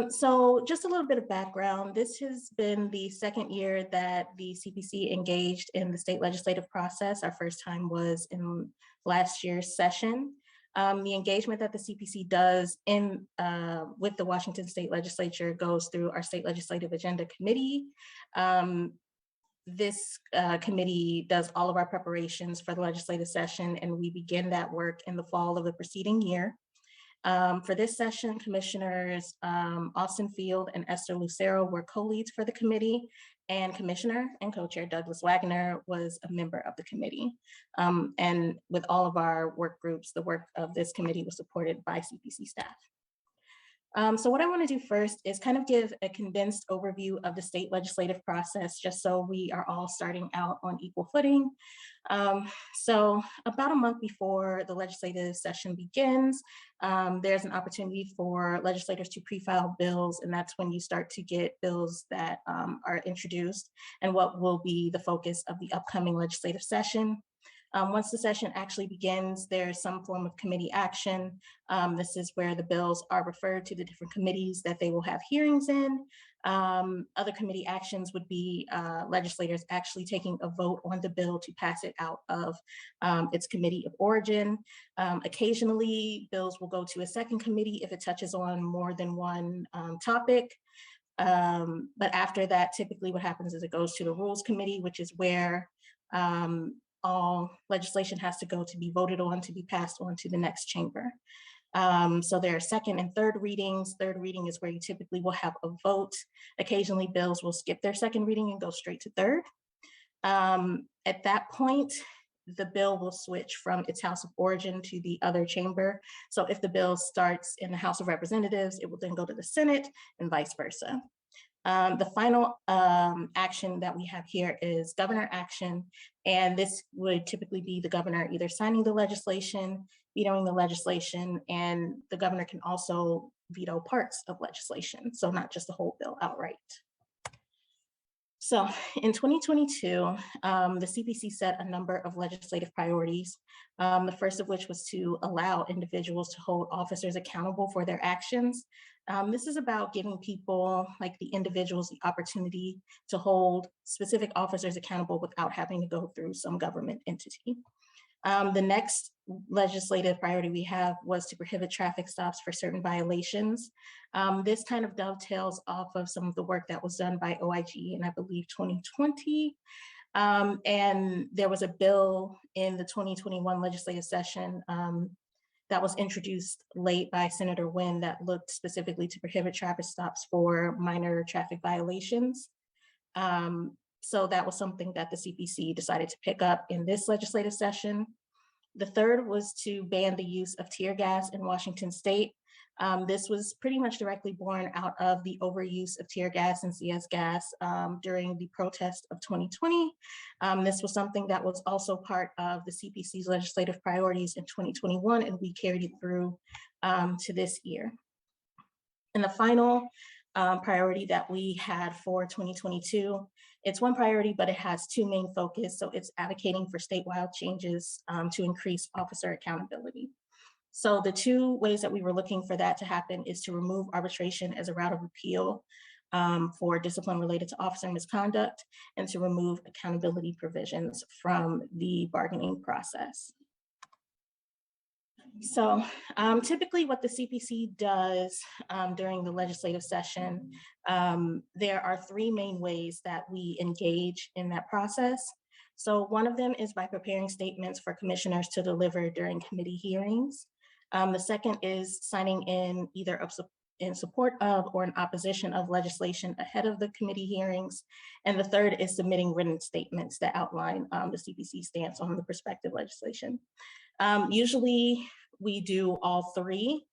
Speaker 6: So just a little bit of background. This has been the second year that the CPC engaged in the state legislative process. Our first time was in last year's session. The engagement that the CPC does in with the Washington State Legislature goes through our State Legislative Agenda Committee. This committee does all of our preparations for the legislative session, and we begin that work in the fall of the preceding year. For this session, Commissioners Austin Field and Esther Lucero were co-leads for the committee, and Commissioner and Co-Chair Douglas Wagner was a member of the committee. And with all of our work groups, the work of this committee was supported by CPC staff. So what I want to do first is kind of give a condensed overview of the state legislative process, just so we are all starting out on equal footing. So about a month before the legislative session begins, there's an opportunity for legislators to pre-file bills, and that's when you start to get bills that are introduced and what will be the focus of the upcoming legislative session. Once the session actually begins, there's some form of committee action. This is where the bills are referred to the different committees that they will have hearings in. Other committee actions would be legislators actually taking a vote on the bill to pass it out of its committee of origin. Occasionally, bills will go to a second committee if it touches on more than one topic. But after that, typically what happens is it goes to the Rules Committee, which is where all legislation has to go to be voted on to be passed on to the next chamber. So there are second and third readings. Third reading is where you typically will have a vote. Occasionally bills will skip their second reading and go straight to third. At that point, the bill will switch from its house of origin to the other chamber. So if the bill starts in the House of Representatives, it will then go to the Senate and vice versa. The final action that we have here is governor action, and this would typically be the governor either signing the legislation, vetoing the legislation, and the governor can also veto parts of legislation, so not just the whole bill outright. So in 2022, the CPC set a number of legislative priorities, the first of which was to allow individuals to hold officers accountable for their actions. This is about giving people, like the individuals, the opportunity to hold specific officers accountable without having to go through some government entity. The next legislative priority we have was to prohibit traffic stops for certain violations. This kind of dovetails off of some of the work that was done by OIG in, I believe, 2020. And there was a bill in the 2021 legislative session that was introduced late by Senator Wynn that looked specifically to prohibit traffic stops for minor traffic violations. So that was something that the CPC decided to pick up in this legislative session. The third was to ban the use of tear gas in Washington state. This was pretty much directly born out of the overuse of tear gas and CS gas during the protest of 2020. This was something that was also part of the CPC's legislative priorities in 2021, and we carried it through to this year. And the final priority that we had for 2022, it's one priority, but it has two main focus. So it's advocating for statewide changes to increase officer accountability. So the two ways that we were looking for that to happen is to remove arbitration as a route of appeal for discipline related to officer misconduct, and to remove accountability provisions from the bargaining process. So typically what the CPC does during the legislative session, there are three main ways that we engage in that process. So one of them is by preparing statements for commissioners to deliver during committee hearings. The second is signing in either in support of or in opposition of legislation ahead of the committee hearings. And the third is submitting written statements that outline the CPC stance on the prospective legislation. Usually we do all three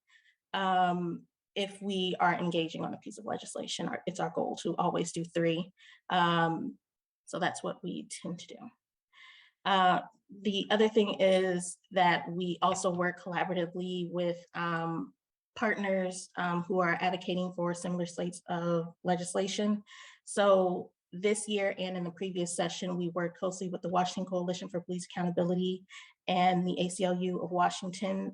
Speaker 6: if we are engaging on a piece of legislation. It's our goal to always do three. So that's what we tend to do. The other thing is that we also work collaboratively with partners who are advocating for similar slates of legislation. So this year and in the previous session, we worked closely with the Washington Coalition for Police Accountability and the ACLU of Washington.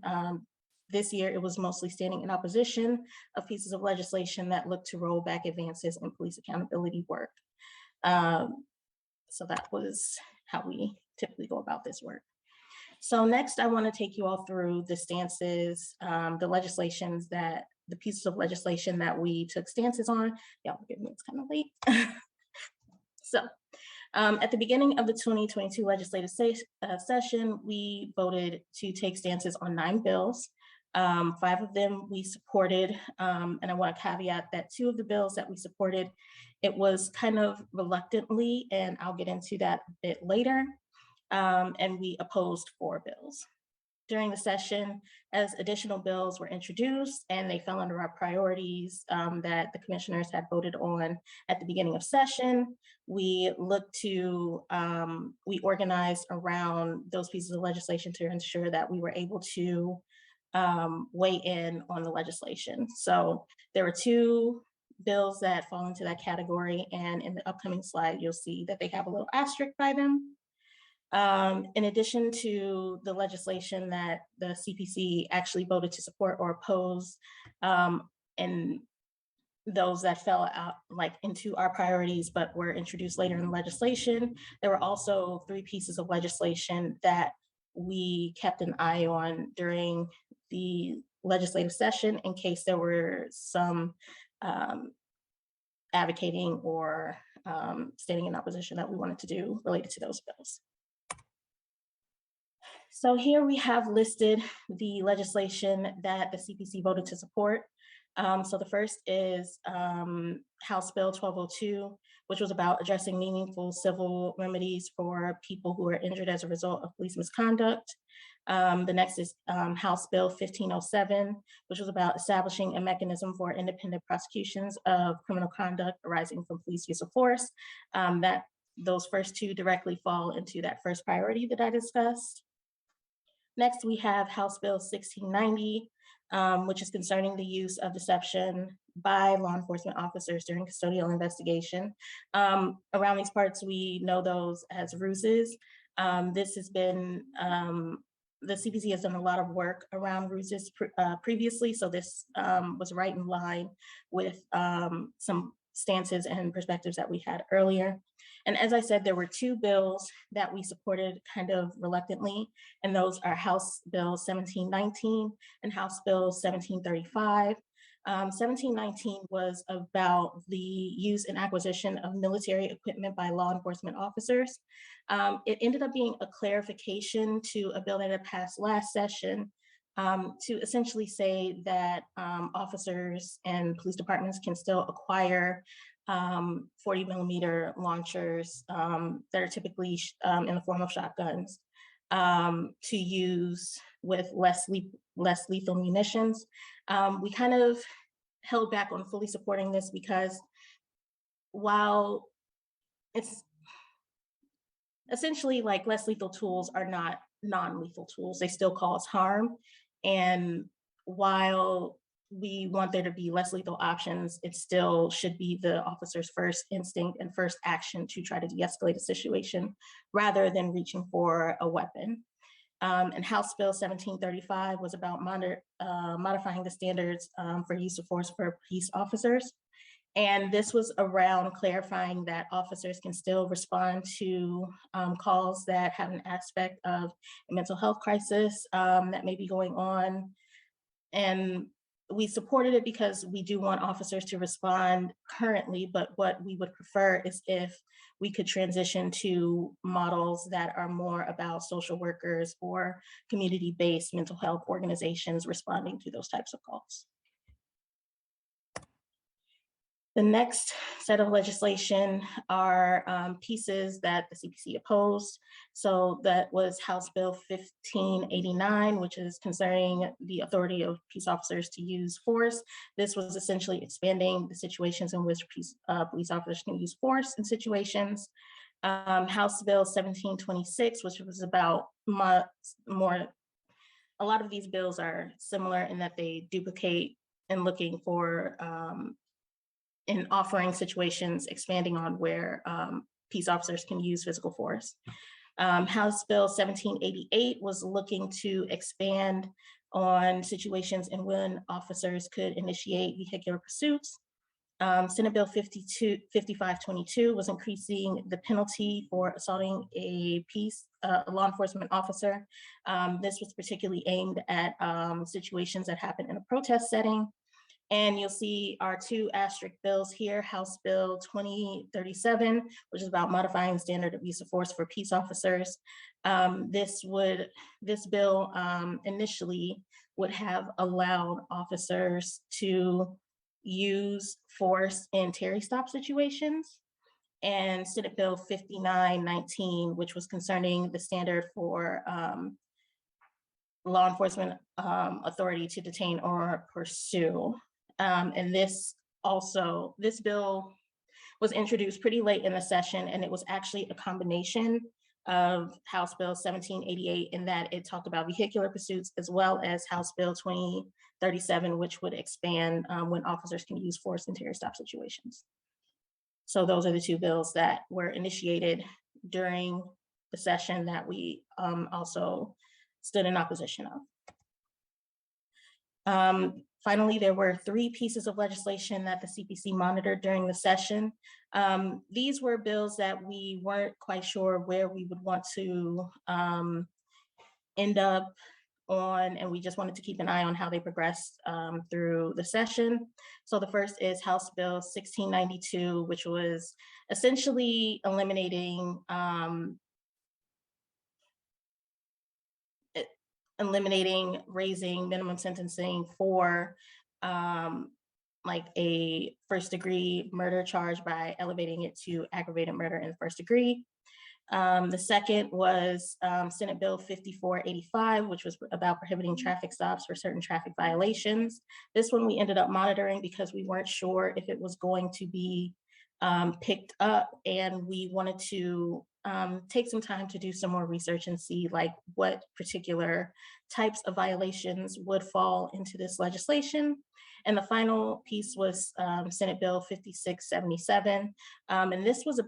Speaker 6: This year, it was mostly standing in opposition of pieces of legislation that look to roll back advances in police accountability work. So that was how we typically go about this work. So next, I want to take you all through the stances, the legislations that, the pieces of legislation that we took stances on. Y'all forgive me, it's kind of late. So at the beginning of the 2022 legislative session, we voted to take stances on 9 bills. 5 of them we supported, and I want to caveat that 2 of the bills that we supported, it was kind of reluctantly, and I'll get into that a bit later. And we opposed 4 bills. During the session, as additional bills were introduced and they fell under our priorities that the commissioners had voted on at the beginning of session, we looked to, we organized around those pieces of legislation to ensure that we were able to weigh in on the legislation. So there were 2 bills that fall into that category, and in the upcoming slide, you'll see that they have a little asterisk by them. In addition to the legislation that the CPC actually voted to support or oppose, and those that fell out like into our priorities but were introduced later in the legislation, there were also 3 pieces of legislation that we kept an eye on during the legislative session in case there were some advocating or standing in opposition that we wanted to do related to those bills. So here we have listed the legislation that the CPC voted to support. So the first is House Bill 1202, which was about addressing meaningful civil remedies for people who are injured as a result of police misconduct. The next is House Bill 1507, which was about establishing a mechanism for independent prosecutions of criminal conduct arising from police use of force. Those first two directly fall into that first priority that I discussed. Next, we have House Bill 1690, which is concerning the use of deception by law enforcement officers during custodial investigation. Around these parts, we know those as ruses. This has been, the CPC has done a lot of work around ruses previously, so this was right in line with some stances and perspectives that we had earlier. And as I said, there were two bills that we supported kind of reluctantly, and those are House Bill 1719 and House Bill 1735. 1719 was about the use and acquisition of military equipment by law enforcement officers. It ended up being a clarification to a bill that had passed last session to essentially say that officers and police departments can still acquire 40 millimeter launchers that are typically in the form of shotguns to use with less lethal munitions. We kind of held back on fully supporting this because while it's essentially like less lethal tools are not non-lethal tools, they still cause harm. And while we want there to be less lethal options, it still should be the officer's first instinct and first action to try to de-escalate a situation rather than reaching for a weapon. And House Bill 1735 was about modifying the standards for use of force for police officers. And this was around clarifying that officers can still respond to calls that have an aspect of a mental health crisis that may be going on. And we supported it because we do want officers to respond currently, but what we would prefer is if we could transition to models that are more about social workers or community-based mental health organizations responding to those types of calls. The next set of legislation are pieces that the CPC opposed. So that was House Bill 1589, which is concerning the authority of peace officers to use force. This was essentially expanding the situations in which police officers can use force in situations. House Bill 1726, which was about a lot of these bills are similar in that they duplicate and looking for in offering situations, expanding on where peace officers can use physical force. House Bill 1788 was looking to expand on situations in when officers could initiate vehicular pursuits. Senate Bill 5522 was increasing the penalty for assaulting a law enforcement officer. This was particularly aimed at situations that happen in a protest setting. And you'll see our two asterisk bills here, House Bill 2037, which is about modifying standard of use of force for peace officers. This bill initially would have allowed officers to use force in Terry stop situations. And Senate Bill 5919, which was concerning the standard for law enforcement authority to detain or pursue. And this bill was introduced pretty late in the session, and it was actually a combination of House Bill 1788 in that it talked about vehicular pursuits, as well as House Bill 2037, which would expand when officers can use force in Terry stop situations. So those are the two bills that were initiated during the session that we also stood in opposition of. Finally, there were three pieces of legislation that the CPC monitored during the session. These were bills that we weren't quite sure where we would want to end up on, and we just wanted to keep an eye on how they progressed through the session. So the first is House Bill 1692, which was essentially eliminating raising minimum sentencing for like a first degree murder charge by elevating it to aggravated murder in the first degree. The second was Senate Bill 5485, which was about prohibiting traffic stops for certain traffic violations. This one we ended up monitoring because we weren't sure if it was going to be picked up, and we wanted to take some time to do some more research and see like what particular types of violations would fall into this legislation. And the final piece was Senate Bill 5677. And this was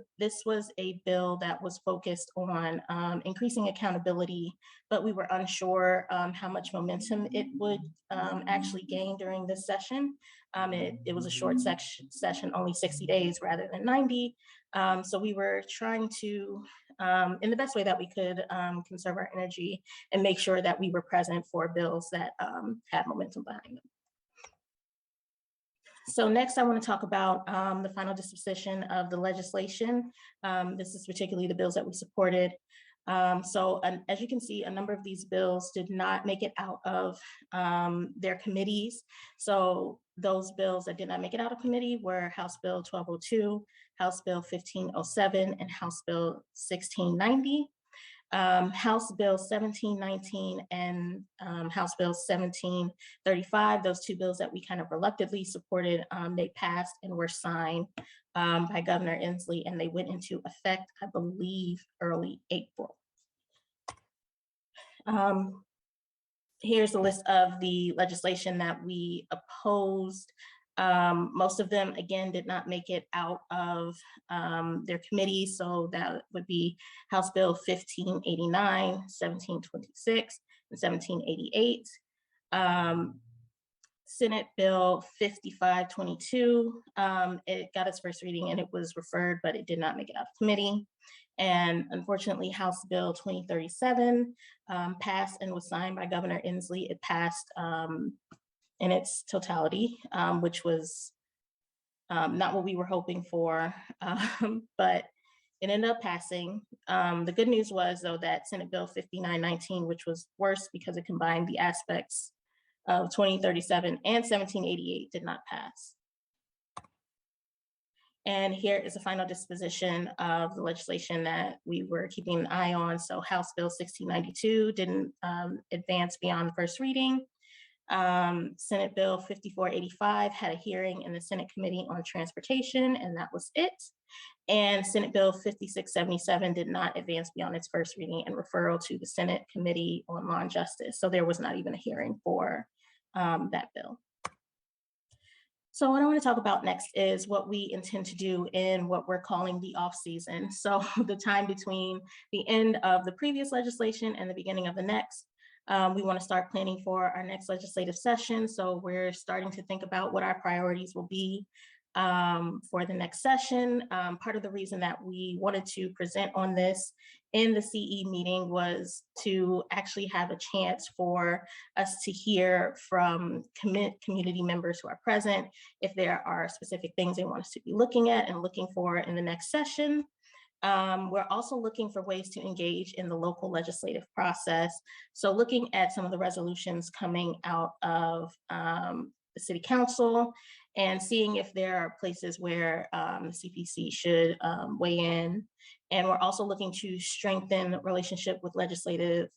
Speaker 6: a bill that was focused on increasing accountability, but we were unsure how much momentum it would actually gain during this session. It was a short session, only 60 days rather than 90. So we were trying to, in the best way that we could, conserve our energy and make sure that we were present for bills that had momentum behind them. So next I want to talk about the final disposition of the legislation. This is particularly the bills that we supported. As you can see, a number of these bills did not make it out of their committees. So those bills that did not make it out of committee were House Bill 1202, House Bill 1507, and House Bill 1690. House Bill 1719 and House Bill 1735, those two bills that we kind of reluctantly supported, they passed and were signed by Governor Inslee, and they went into effect, I believe, early April. Here's a list of the legislation that we opposed. Most of them, again, did not make it out of their committee. So that would be House Bill 1589, 1726, and 1788. Senate Bill 5522, it got its first reading and it was referred, but it did not make it out of committee. And unfortunately, House Bill 2037 passed and was signed by Governor Inslee. It passed in its totality, which was not what we were hoping for, but it ended up passing. The good news was, though, that Senate Bill 5919, which was worse because it combined the aspects of 2037 and 1788, did not pass. And here is a final disposition of the legislation that we were keeping an eye on. So House Bill 1692 didn't advance beyond the first reading. Senate Bill 5485 had a hearing in the Senate Committee on Transportation, and that was it. And Senate Bill 5677 did not advance beyond its first reading and referral to the Senate Committee on Law and Justice. So there was not even a hearing for that bill. So what I want to talk about next is what we intend to do in what we're calling the off season. So the time between the end of the previous legislation and the beginning of the next. We want to start planning for our next legislative session. So we're starting to think about what our priorities will be for the next session. Part of the reason that we wanted to present on this in the CE meeting was to actually have a chance for us to hear from community members who are present, if there are specific things they want us to be looking at and looking for in the next session. We're also looking for ways to engage in the local legislative process. So looking at some of the resolutions coming out of the City Council and seeing if there are places where the CPC should weigh in. And we're also looking to strengthen the relationship with legislative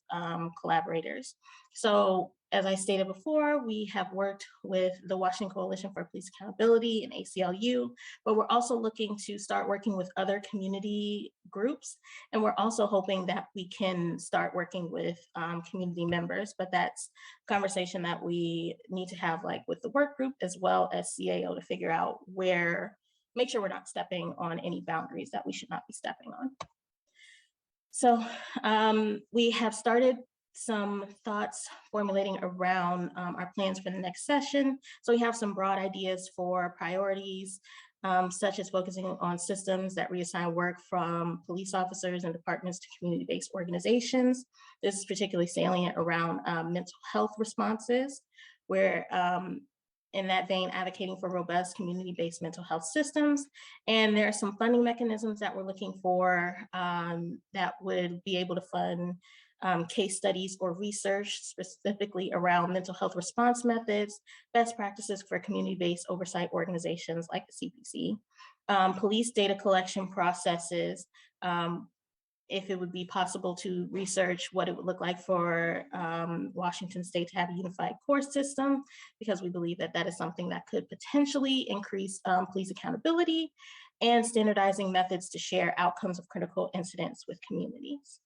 Speaker 6: collaborators. So as I stated before, we have worked with the Washington Coalition for Police Accountability and ACLU, but we're also looking to start working with other community groups. And we're also hoping that we can start working with community members, but that's a conversation that we need to have like with the work group as well as CAO to figure out where, make sure we're not stepping on any boundaries that we should not be stepping on. So we have started some thoughts formulating around our plans for the next session. So we have some broad ideas for priorities, such as focusing on systems that reassign work from police officers and departments to community-based organizations. This is particularly salient around mental health responses, where in that vein, advocating for robust community-based mental health systems. And there are some funding mechanisms that we're looking for that would be able to fund case studies or research specifically around mental health response methods, best practices for community-based oversight organizations like the CPC, police data collection processes, if it would be possible to research what it would look like for Washington State to have a unified court system, because we believe that that is something that could potentially increase police accountability, and standardizing methods to share outcomes of critical incidents with communities.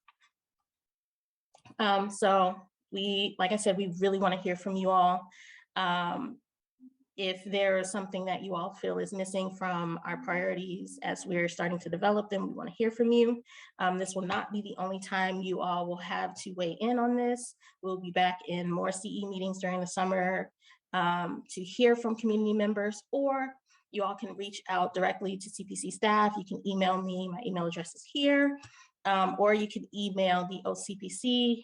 Speaker 6: So like I said, we really want to hear from you all. If there is something that you all feel is missing from our priorities as we're starting to develop them, we want to hear from you. This will not be the only time you all will have to weigh in on this. We'll be back in more CE meetings during the summer to hear from community members, or you all can reach out directly to CPC staff. You can email me, my email address is here, or you can email the OCPC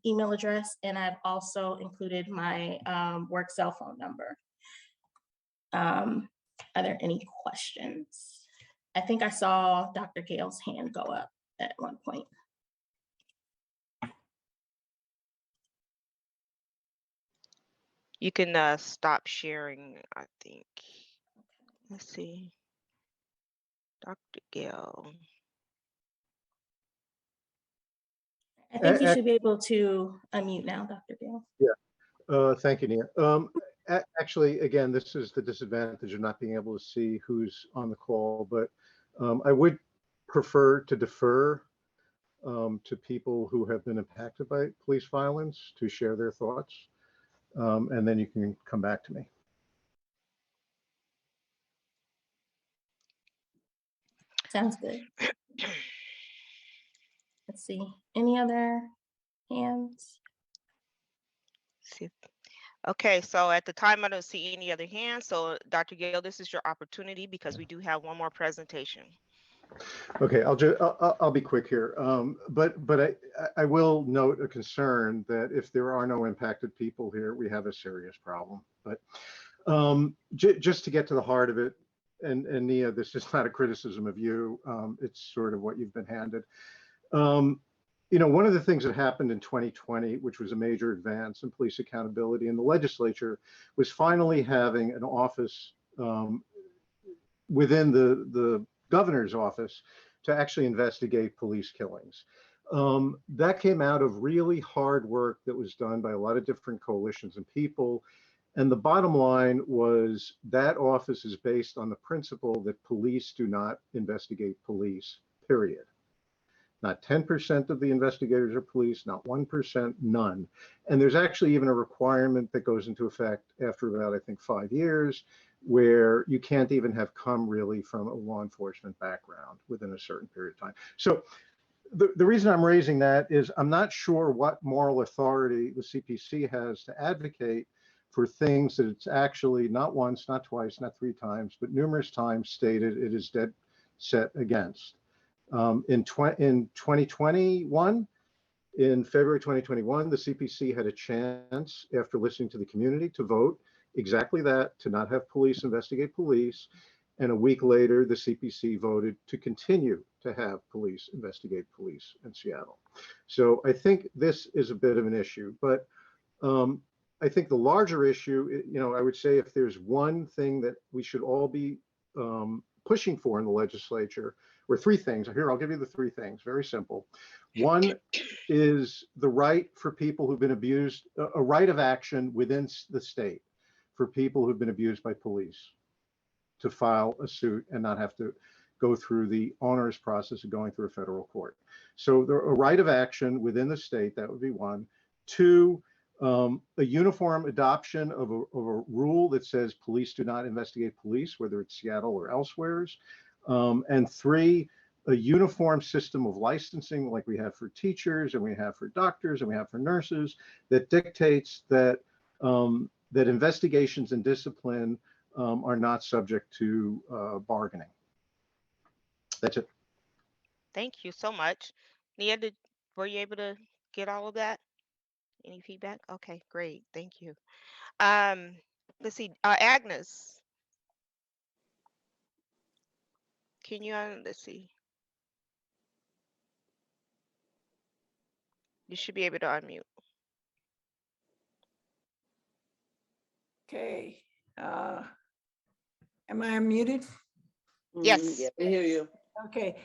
Speaker 6: email address, and I've also included my work cell phone number. Are there any questions? I think I saw Dr. Gale's hand go up at one point.
Speaker 1: You can stop sharing, I think. Let's see. Dr. Gale.
Speaker 6: I think you should be able to unmute now, Dr. Gale.
Speaker 3: Yeah, thank you, Nia. Actually, again, this is the disadvantage of not being able to see who's on the call, but I would prefer to defer to people who have been impacted by police violence to share their thoughts, and then you can come back to me.
Speaker 6: Sounds good. Let's see, any other hands?
Speaker 1: See. Okay, so at the time, I don't see any other hands. So Dr. Gale, this is your opportunity because we do have one more presentation.
Speaker 3: Okay, I'll be quick here, but I will note a concern that if there are no impacted people here, we have a serious problem. But just to get to the heart of it, and Nia, this is not a criticism of you. It's sort of what you've been handed. You know, one of the things that happened in 2020, which was a major advance in police accountability in the legislature, was finally having an office within the governor's office to actually investigate police killings. That came out of really hard work that was done by a lot of different coalitions and people. And the bottom line was that office is based on the principle that police do not investigate police, period. Not 10% of the investigators are police, not 1%, none. And there's actually even a requirement that goes into effect after about, I think, 5 years, where you can't even have come really from a law enforcement background within a certain period of time. So the reason I'm raising that is I'm not sure what moral authority the CPC has to advocate for things that it's actually not once, not twice, not 3 times, but numerous times stated it is dead set against. In 2021, in February 2021, the CPC had a chance, after listening to the community, to vote exactly that, to not have police investigate police. And a week later, the CPC voted to continue to have police investigate police in Seattle. So I think this is a bit of an issue, but I think the larger issue, you know, I would say if there's one thing that we should all be pushing for in the legislature, or 3 things. Here, I'll give you the 3 things, very simple. One is the right for people who've been abused, a right of action within the state for people who've been abused by police to file a suit and not have to go through the onerous process of going through a federal court. So a right of action within the state, that would be 1. 2, a uniform adoption of a rule that says police do not investigate police, whether it's Seattle or elsewhere. And 3, a uniform system of licensing like we have for teachers and we have for doctors and we have for nurses that dictates that that investigations and discipline are not subject to bargaining. That's it.
Speaker 1: Thank you so much. Nia, were you able to get all of that? Any feedback? Okay, great. Thank you. Let's see, Agnes. Can you, let's see. You should be able to unmute.
Speaker 7: Okay. Am I unmuted?
Speaker 1: Yes.
Speaker 4: Yeah, we hear you.
Speaker 7: Okay.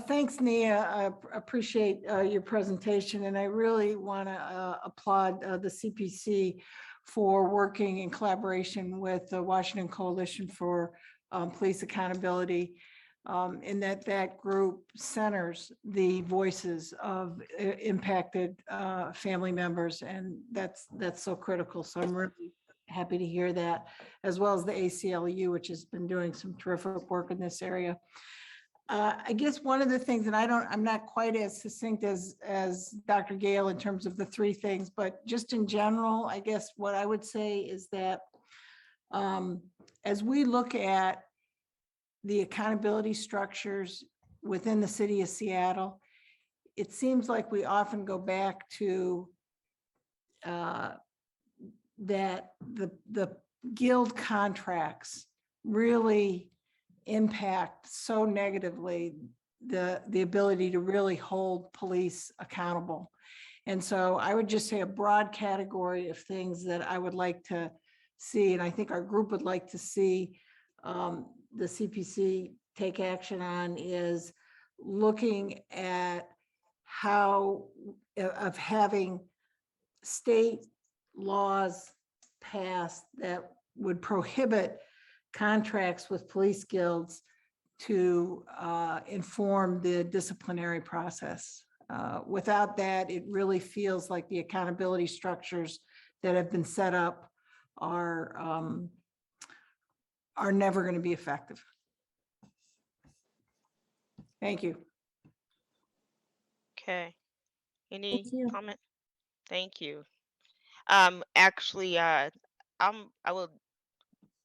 Speaker 7: Thanks, Nia. Appreciate your presentation, and I really want to applaud the CPC for working in collaboration with the Washington Coalition for Police Accountability, in that group centers the voices of impacted family members, and that's so critical. So I'm really happy to hear that, as well as the ACLU, which has been doing some terrific work in this area. I guess one of the things, and I'm not quite as succinct as Dr. Gale in terms of the three things, but just in general, I guess what I would say is that as we look at the accountability structures within the city of Seattle, it seems like we often go back to that the guild contracts really impact so negatively the ability to really hold police accountable. And so I would just say a broad category of things that I would like to see, and I think our group would like to see the CPC take action on, is looking at how of having state laws passed that would prohibit contracts with police guilds to inform the disciplinary process. Without that, it really feels like the accountability structures that have been set up are never going to be effective. Thank you.
Speaker 1: Okay. Any
Speaker 6: Thank you.
Speaker 1: comment? Thank you. Actually, I will.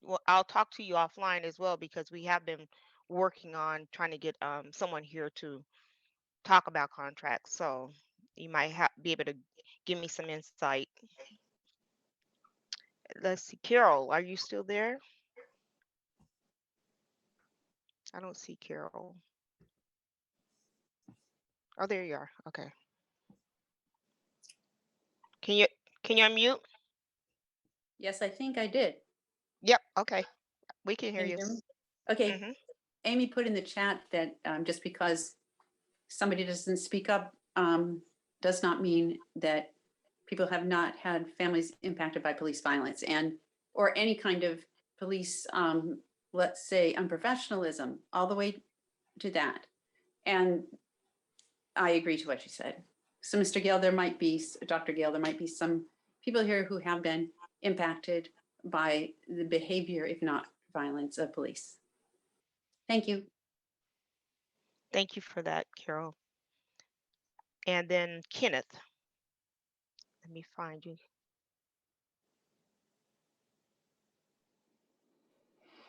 Speaker 1: Well, I'll talk to you offline as well, because we have been working on trying to get someone here to talk about contracts. So you might be able to give me some insight. Let's see, Carol, are you still there? I don't see Carol. Oh, there you are. Okay. Can you unmute?
Speaker 8: Yes, I think I did.
Speaker 1: Yep. Okay. We can hear
Speaker 8: Can you
Speaker 1: you.
Speaker 8: hear me? Okay.
Speaker 1: Mhm.
Speaker 8: Amy put in the chat that just because somebody doesn't speak up does not mean that people have not had families impacted by police violence or any kind of police, let's say, unprofessionalism, all the way to that. And I agree to what you said. So, Mr. Gale, Dr. Gale, there might be some people here who have been impacted by the behavior, if not violence, of police. Thank you.
Speaker 1: Thank you for that, Carol. And then Kenneth. Let me find you.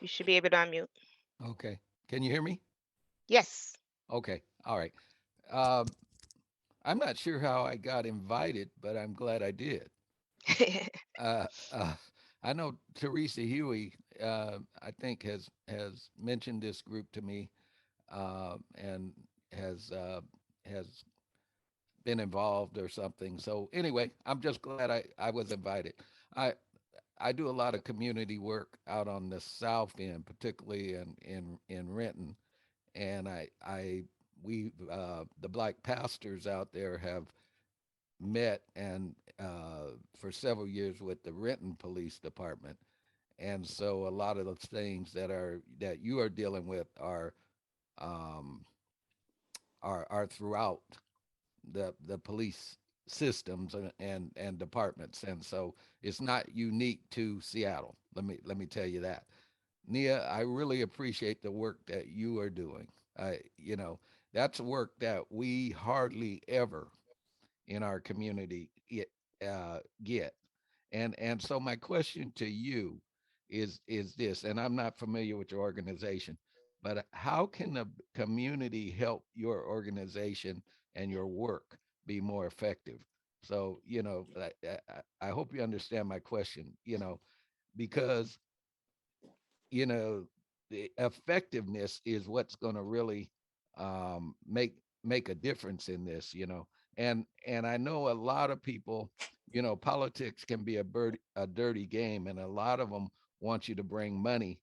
Speaker 1: You should be able to unmute.
Speaker 9: Okay. Can you hear me?
Speaker 1: Yes.
Speaker 9: Okay. All right. I'm not sure how I got invited, but I'm glad I did. I know Teresa Huey, I think has mentioned this group to me, and has been involved or something. So anyway, I'm just glad I was invited. I do a lot of community work out on the south end, particularly in Renton, and we the black pastors out there have met and for several years with the Renton Police Department, and so a lot of those things that you are dealing with um, are throughout the police systems and departments, and so it's not unique to Seattle. Let me tell you that. Nia, I really appreciate the work that you are doing. You know, that's work that we hardly ever in our community get. And so my question to you is this, and I'm not familiar with your organization, but how can the community help your organization and your work be more effective? So, you know, I hope you understand my question, you know, because you know, the effectiveness is what's going to really make a difference in this, you know. And I know a lot of people, you know, politics can be a dirty game, and a lot of them want you to bring money.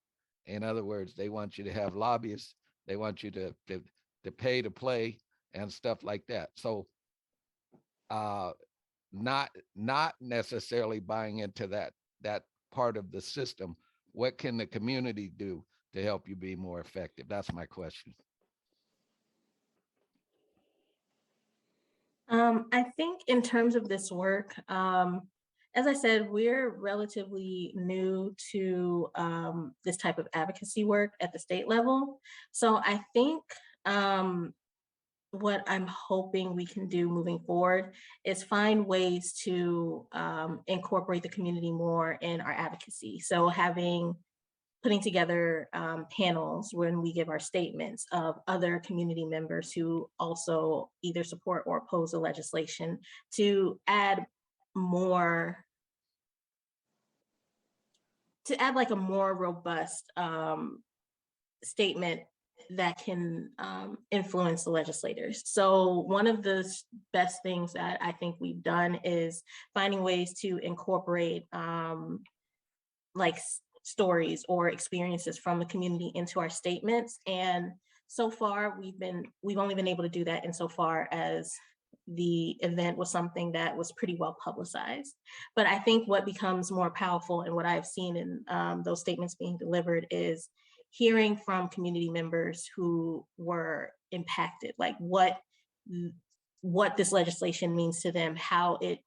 Speaker 9: In other words, they want you to have lobbyists. They want you to the pay to play and stuff like that. So not necessarily buying into that part of the system. What can the community do to help you be more effective? That's my question.
Speaker 6: I think in terms of this work, as I said, we're relatively new to this type of advocacy work at the state level. So I think what I'm hoping we can do moving forward is find ways to incorporate the community more in our advocacy. So putting together panels when we give our statements of other community members who also either support or oppose the legislation to add like a more robust statement that can influence the legislators. So one of the best things that I think we've done is finding ways to incorporate like stories or experiences from the community into our statements. And so far we've only been able to do that insofar as the event was something that was pretty well publicized. But I think what becomes more powerful and what I've seen in those statements being delivered is hearing from community members who were impacted, like what this legislation means to them, how they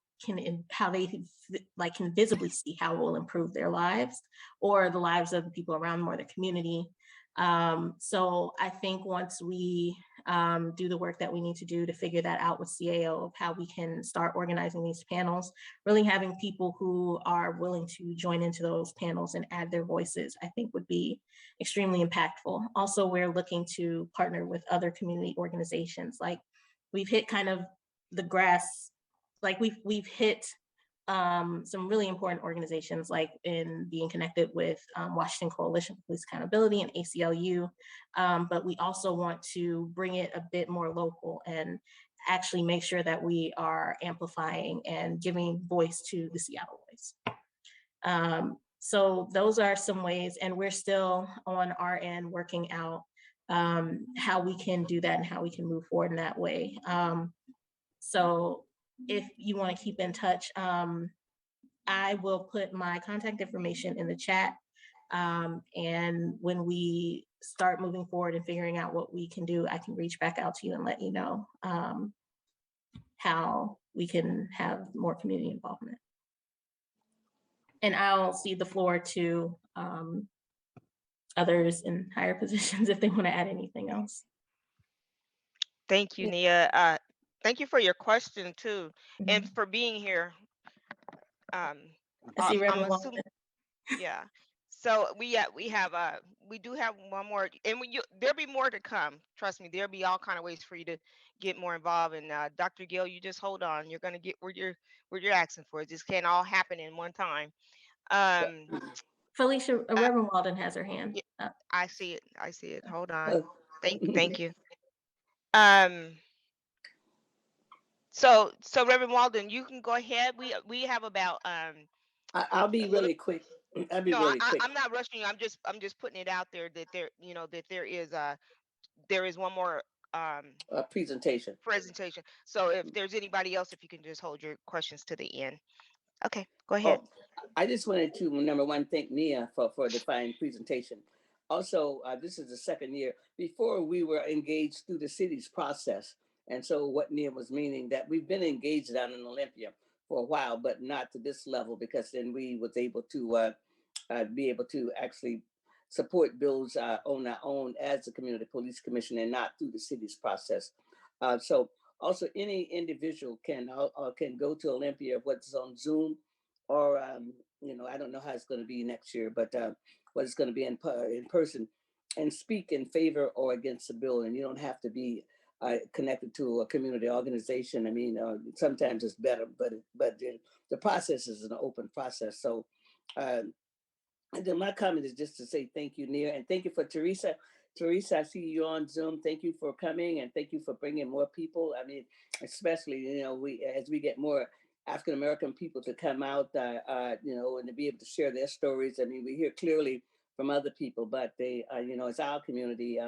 Speaker 6: like can visibly see how it will improve their lives or the lives of the people around them or the community. So I think once we do the work that we need to do to figure that out with CAO of how we can start organizing these panels, really having people who are willing to join into those panels and add their voices, I think would be extremely impactful. Also, we're looking to partner with other community organizations. Like we've hit kind of the grass, like we've hit some really important organizations like in being connected with Washington Coalition for Police Accountability and ACLU, but we also want to bring it a bit more local and actually make sure that we are amplifying and giving voice to the Seattle voice. So those are some ways, and we're still on our end working out how we can do that and how we can move forward in that way. So if you want to keep in touch, I will put my contact information in the chat. And when we start moving forward and figuring out what we can do, I can reach back out to you and let you know how we can have more community involvement. And I'll cede the floor to others in higher positions if they want to add anything else.
Speaker 1: Thank you, Nia. Thank you for your question too, and
Speaker 6: Mhm.
Speaker 1: for being here.
Speaker 6: I see
Speaker 1: I'm
Speaker 6: Reverend
Speaker 1: assuming, yeah. So we do have one more, and there'll be more to come. Trust me, there'll be all kind of ways for you to get more involved. And Dr. Gill, you just hold on. You're gonna get where you're asking for. It just can't all happen in one time.
Speaker 6: Felicia,
Speaker 1: I,
Speaker 6: Reverend Walden has her hand
Speaker 1: yeah,
Speaker 6: up.
Speaker 1: I see it. I see it. Hold on.
Speaker 4: Uh,
Speaker 1: Thank you. Um. So Reverend Walden, you can go ahead. We have about
Speaker 4: I'll be
Speaker 1: a little.
Speaker 4: really quick. I'll be
Speaker 1: No,
Speaker 4: really quick.
Speaker 1: I'm not rushing you. I'm just putting it out there that that there is one more
Speaker 4: Presentation.
Speaker 1: presentation. So if there's anybody else, if you can just hold your questions to the end. Okay, go ahead.
Speaker 4: Oh, I just wanted to, number one, thank Nia for the fine presentation. Also, this is the second year. Before we were engaged through the city's process. And so what Nia was meaning that we've been engaged down in Olympia for a while, but not to this level, because then we was able to be able to actually support bills on our own as a community police commission and not through the city's process. So also any individual can go to Olympia, what's on Zoom, or I don't know how it's going to be next year, but what it's going to be in person, and speak in favor or against a bill. And you don't have to be connected to a community organization. I mean, sometimes it's better, but the process is an open process. So. And then my comment is just to say thank you, Nia, and thank you for Teresa. Teresa, I see you on Zoom. Thank you for coming, and thank you for bringing more people. I mean, especially as we get more African American people to come out, and to be able to share their stories. I mean, we hear clearly from other people, but they, it's our community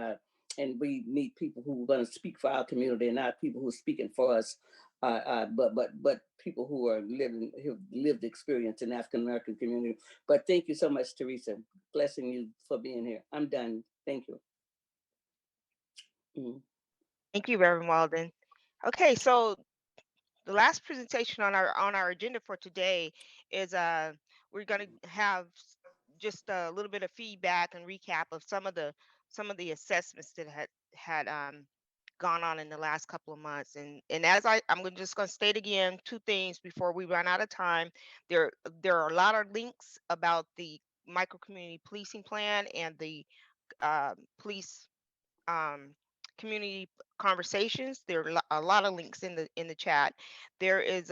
Speaker 4: and we need people who are going to speak for our community and not people who are speaking for us, but people who are who lived experience in African American community. But thank you so much, Teresa. Blessing you for being here. I'm done. Thank you.
Speaker 1: Thank you, Reverend Walden. Okay, so the last presentation on our agenda for today is we're going to have just a little bit of feedback and recap of some of the assessments that had gone on in the last couple of months. And as I'm just going to state again two things before we run out of time. There are a lot of links about the micro community policing plan and the police community conversations. There are a lot of links in the chat. There is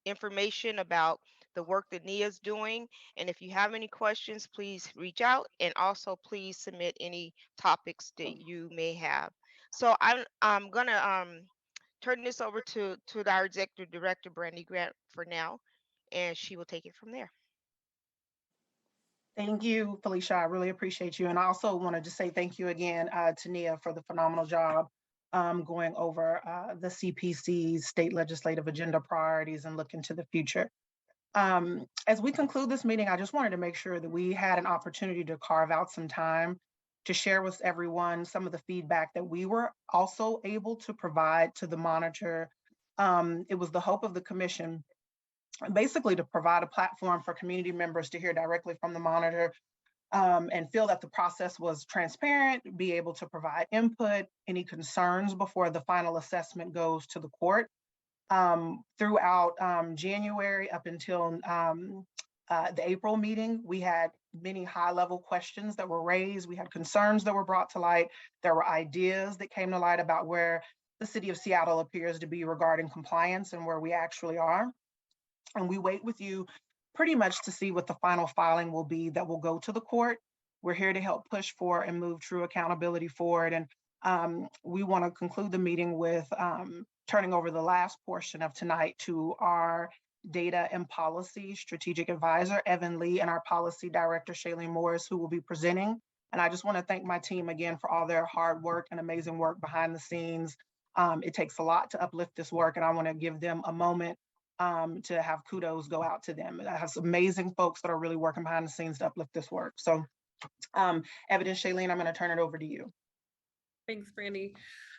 Speaker 1: information about the work that Nia's doing. And if you have any questions, please reach out, and also please submit any topics that you may have. So I'm gonna turn this over to our executive director, Brandy Grant, for now, and she will take it from there.
Speaker 6: Thank you, Felicia. I really appreciate you. And I also wanted to say thank you again to Nia for the phenomenal job going over the CPC's state legislative agenda priorities and looking to the future. As we conclude this meeting, I just wanted to make sure that we had an opportunity to carve out some time to share with everyone some of the feedback that we were also able to provide to the monitor. It was the hope of the commission basically to provide a platform for community members to hear directly from the monitor and feel that the process was transparent, be able to provide input, any concerns before the final assessment goes to the court. Throughout January up until the April meeting, we had many high-level questions that were raised. We had concerns that were brought to light. There were ideas that came to light about where the city of Seattle appears to be regarding compliance and where we actually are. And we wait with you pretty much to see what the final filing will be that will go to the court. We're here to help push for and move true accountability forward. And we want to conclude the meeting with turning over the last portion of tonight to our data and policy strategic advisor, Evan Lee, and our policy director, Shailene Morris, who will be presenting. And I just want to thank my team again for all their hard work and amazing work behind the scenes. It takes a lot to uplift this work, and I want to give them a moment to have kudos go out to them. I have some amazing folks that are really working behind the scenes to uplift this work. So Evan and Shailene, I'm going to turn it over to you.
Speaker 10: Thanks, Brandy.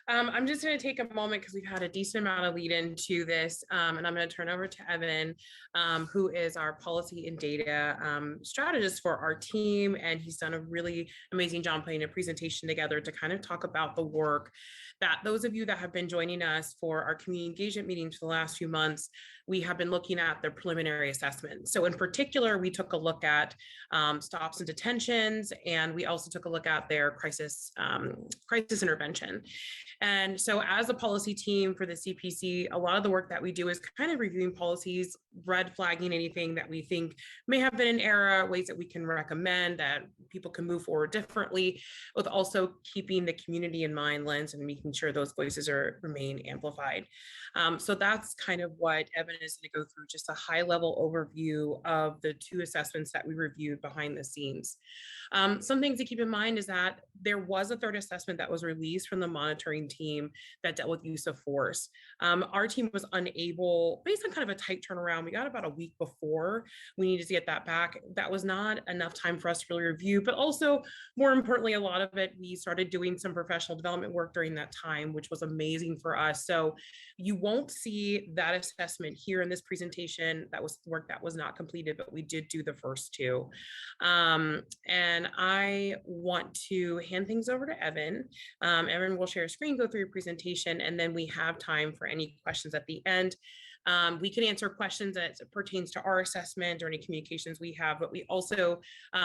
Speaker 10: I'm just going to take a moment because we've had a decent amount of lead into this, and I'm going to turn over to Evan, who is our policy and data strategist for our team, and he's done a really amazing job putting a presentation together to kind of talk about the work that those of you that have been joining us for our community engagement meetings for the last few months, we have been looking at their preliminary assessment. So in particular, we took a look at stops and detentions, and we also took a look at their crisis intervention. And so as a policy team for the CPC, a lot of the work that we do is kind of reviewing policies, red flagging anything that we think may have been an error, ways that we can recommend that people can move forward differently, with also keeping the community in mind lens and making sure those voices remain amplified. So that's kind of what Evan is going to go through, just a high level overview of the two assessments that we reviewed behind the scenes. Some things to keep in mind is that there was a third assessment that was released from the monitoring team that dealt with use of force. Our team was unable, based on kind of a tight turnaround, we got about a week before we needed to get that back. That was not enough time for us to really review, but also more importantly, a lot of it, we started doing some professional development work during that time, which was amazing for us. So you won't see that assessment here in this presentation. That was work that was not completed, but we did do the first two. And I want to hand things over to Evan. Evan will share a screen, go through your presentation, and then we have time for any questions at the end. We can answer questions that pertains to our assessment or any communications we have, but we also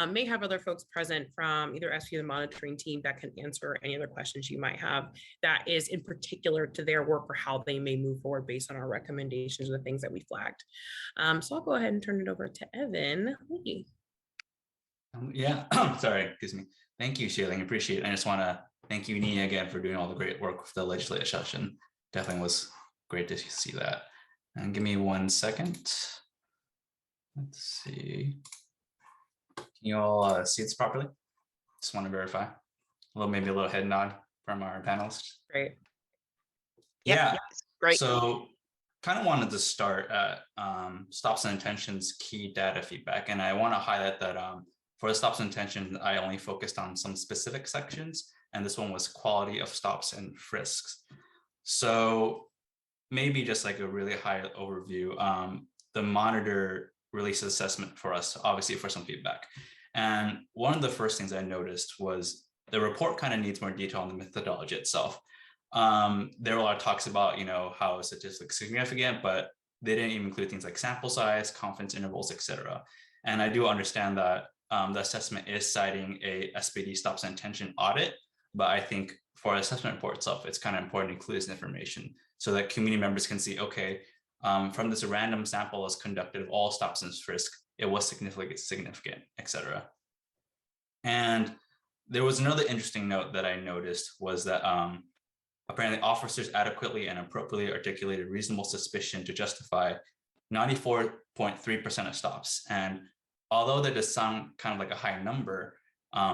Speaker 10: may have other folks present from either SU or the monitoring team that can answer any other questions you might have that is in particular to their work or how they may move forward based on our recommendations or the things that we flagged. So I'll go ahead and turn it over to Evan Lee.
Speaker 11: Yeah, sorry, excuse me. Thank you, Shailene, appreciate it. I just want to thank you, Nia, again, for doing all the great work with the legislative session. Definitely was great to see that. And give me 1 second. Let's see. Can you all see this properly? Just want to verify. maybe a little head nod from our panelists.
Speaker 10: Great.
Speaker 1: Yep,
Speaker 11: Yeah.
Speaker 1: it's great.
Speaker 11: So kind of wanted to start at stops and intentions key data feedback. And I want to highlight that for the stops and intentions, I only focused on some specific sections. And this one was quality of stops and frisks. So maybe just like a really high overview, the monitor released assessment for us, obviously for some feedback. And one of the first things I noticed was the report kind of needs more detail on the methodology itself. There were a lot of talks about, how statistics significant, but they didn't even include things like sample size, confidence intervals, etc. And I do understand that the assessment is citing a SPD stops and intention audit, but I think for the assessment report itself, it's kind of important to include this information so that community members can see, okay, from this random sample was conducted of all stops and frisk, it was significant, etc. And there was another interesting note that I noticed was that apparently officers adequately and appropriately articulated reasonable suspicion to justify 94.3% of stops. And although that does sound kind of like a high number,